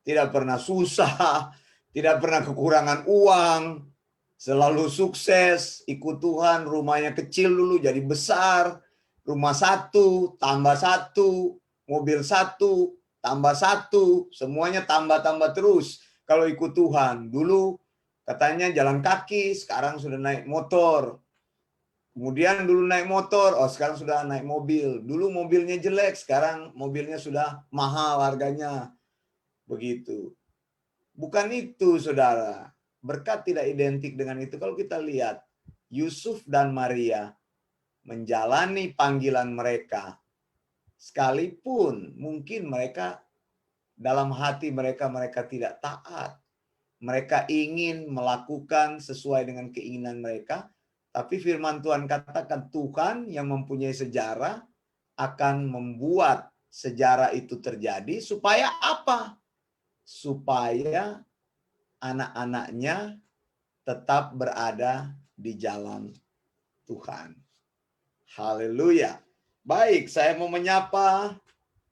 tidak pernah susah, tidak pernah kekurangan uang, selalu sukses, ikut Tuhan, rumahnya kecil dulu jadi besar, rumah satu, tambah satu, mobil satu, tambah satu, semuanya tambah-tambah terus. Kalau ikut Tuhan, dulu katanya jalan kaki, sekarang sudah naik motor. Kemudian dulu naik motor, oh sekarang sudah naik mobil. Dulu mobilnya jelek, sekarang mobilnya sudah mahal harganya. Begitu. Bukan itu, saudara. Berkat tidak identik dengan itu. Kalau kita lihat, Yusuf dan Maria menjalani panggilan mereka. Sekalipun mungkin mereka dalam hati mereka tidak taat. Mereka ingin melakukan sesuai dengan keinginan mereka. Tapi firman Tuhan katakan Tuhan yang mempunyai sejarah akan membuat sejarah itu terjadi. Supaya apa? Supaya anak-anaknya tetap berada di jalan Tuhan. Haleluya. Baik, saya mau menyapa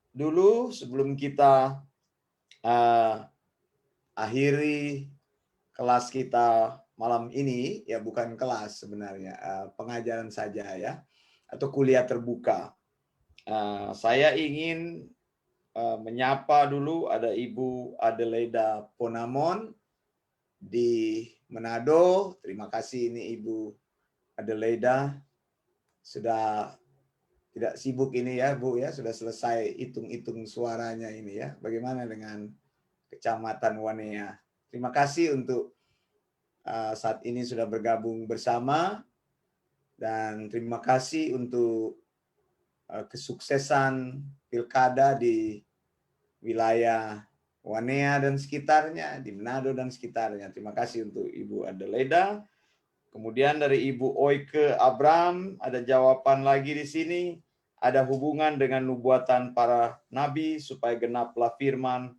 dulu sebelum kita akhiri kelas kita malam ini. Ya bukan kelas sebenarnya, pengajaran saja ya, atau kuliah terbuka. Saya ingin menyapa dulu, ada Ibu Adelaida Ponamon di Manado. Terima kasih ini Ibu Adelaida sudah tidak sibuk ini ya Bu ya, sudah selesai hitung-hitung suaranya ini ya. Bagaimana dengan Kecamatan Wanea? Terima kasih untuk saat ini sudah bergabung bersama, dan terima kasih untuk kesuksesan pilkada di wilayah Wanea dan sekitarnya, di Manado dan sekitarnya. Terima kasih untuk Ibu Adelaida. Kemudian dari Ibu Oike Abram, ada jawaban lagi di sini. Ada hubungan dengan nubuatan para nabi supaya genaplah firman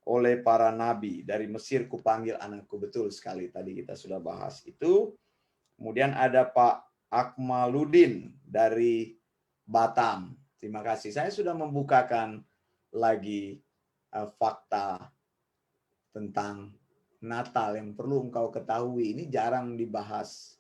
oleh para nabi. Dari Mesir kupanggil anakku. Betul sekali, tadi kita sudah bahas itu. Kemudian ada Pak Akmaludin dari Batam. Terima kasih. Saya sudah membukakan lagi fakta tentang Natal yang perlu engkau ketahui. Ini jarang dibahas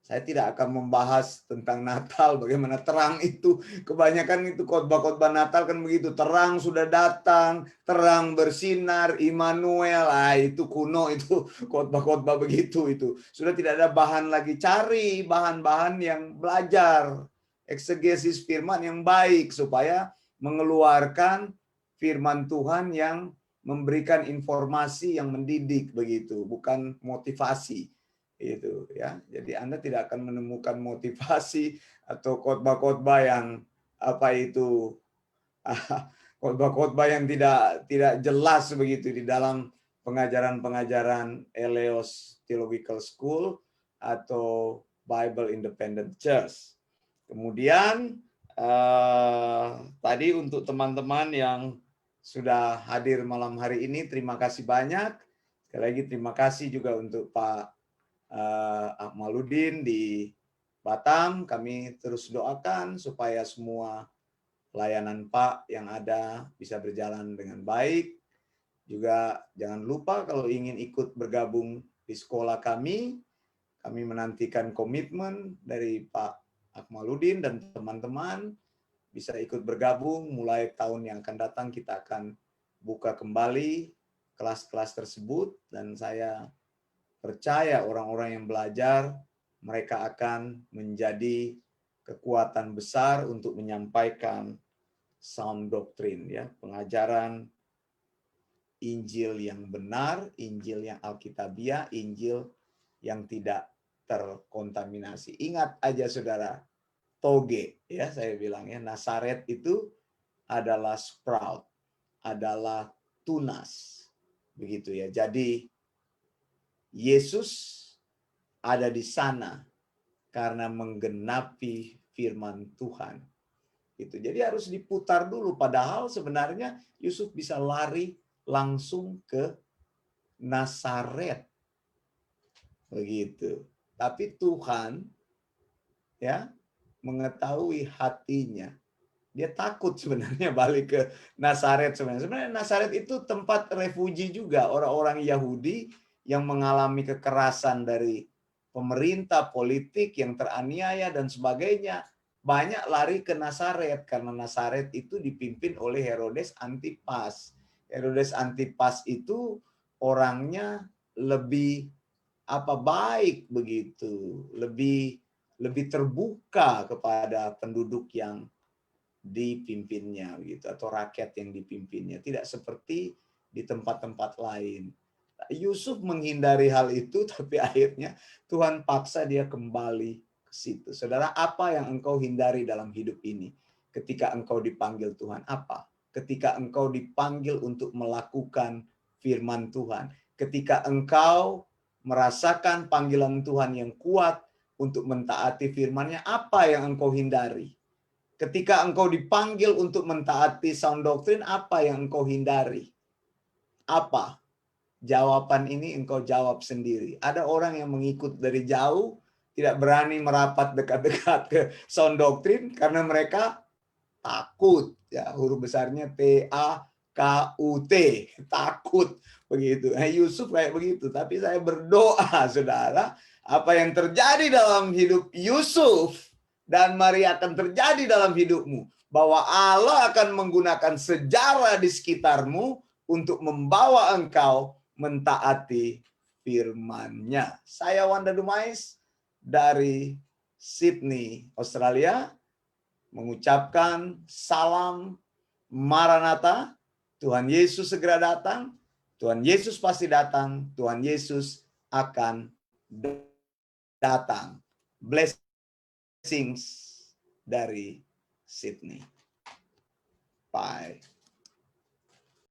Saya tidak akan membahas tentang Natal, bagaimana terang itu. Kebanyakan itu khotbah-khotbah Natal kan begitu. Terang sudah datang, terang bersinar, Immanuel. Itu kuno itu khotbah-khotbah begitu itu. Sudah tidak ada bahan lagi. Cari bahan-bahan yang belajar. Eksegesis firman yang baik supaya mengeluarkan firman Tuhan yang memberikan informasi yang mendidik begitu, bukan motivasi. Itu ya. Jadi Anda tidak akan menemukan motivasi atau khotbah-khotbah yang khotbah-khotbah yang tidak jelas begitu di dalam pengajaran-pengajaran Eleos Theological School atau Bible Independent Church. Kemudian tadi untuk teman-teman yang sudah hadir malam hari ini, terima kasih banyak. Sekali lagi terima kasih juga untuk Pak Akmaluddin di Batam. Kami terus doakan supaya semua pelayanan Pak yang ada bisa berjalan dengan baik. Juga jangan lupa kalau ingin ikut bergabung di sekolah kami menantikan komitmen dari Pak Akmaluddin dan teman-teman bisa ikut bergabung. Mulai tahun yang akan datang kita akan buka kembali kelas-kelas tersebut, dan saya percaya orang-orang yang belajar, mereka akan menjadi kekuatan besar untuk menyampaikan sound doctrine, ya, pengajaran Injil yang benar, Injil yang Alkitabiah, Injil yang tidak terkontaminasi. Ingat aja saudara, toge, ya saya bilang ya, Nazaret itu adalah sprout, adalah tunas, begitu ya. Jadi Yesus ada di sana karena menggenapi firman Tuhan. Gitu. Jadi harus diputar dulu. Padahal sebenarnya Yusuf bisa lari langsung ke Nazaret. Begitu. Tapi Tuhan ya mengetahui hatinya. Dia takut sebenarnya balik ke Nazaret sebenarnya. Sebenarnya Nazaret itu tempat refugi juga orang-orang Yahudi yang mengalami kekerasan dari pemerintah, politik yang teraniaya dan sebagainya. Banyak lari ke Nazaret karena Nazaret itu dipimpin oleh Herodes Antipas. Herodes Antipas itu orangnya lebih baik begitu, lebih terbuka kepada penduduk yang dipimpinnya gitu, atau rakyat yang dipimpinnya, tidak seperti di tempat-tempat lain. Yusuf menghindari hal itu, tapi akhirnya Tuhan paksa dia kembali ke situ. Saudara, apa yang engkau hindari dalam hidup ini ketika engkau dipanggil Tuhan? Apa? Ketika engkau dipanggil untuk melakukan firman Tuhan, ketika engkau merasakan panggilan Tuhan yang kuat untuk mentaati firman-Nya, apa yang engkau hindari? Ketika engkau dipanggil untuk mentaati sound doctrine, apa yang engkau hindari? Apa? Jawaban ini engkau jawab sendiri. Ada orang yang mengikut dari jauh, tidak berani merapat dekat-dekat ke sound doctrine karena mereka takut. Ya, huruf besarnya TAKUT, takut begitu. Yusuf kayak begitu. Tapi saya berdoa, saudara, apa yang terjadi dalam hidup Yusuf dan Maria akan terjadi dalam hidupmu, bahwa Allah akan menggunakan sejarah di sekitarmu untuk membawa engkau mentaati firman-Nya. Saya Wanda Dumais dari Sydney, Australia, mengucapkan salam Maranatha. Tuhan Yesus segera datang. Tuhan Yesus pasti datang. Tuhan Yesus akan datang. Blessings dari Sydney. Bye.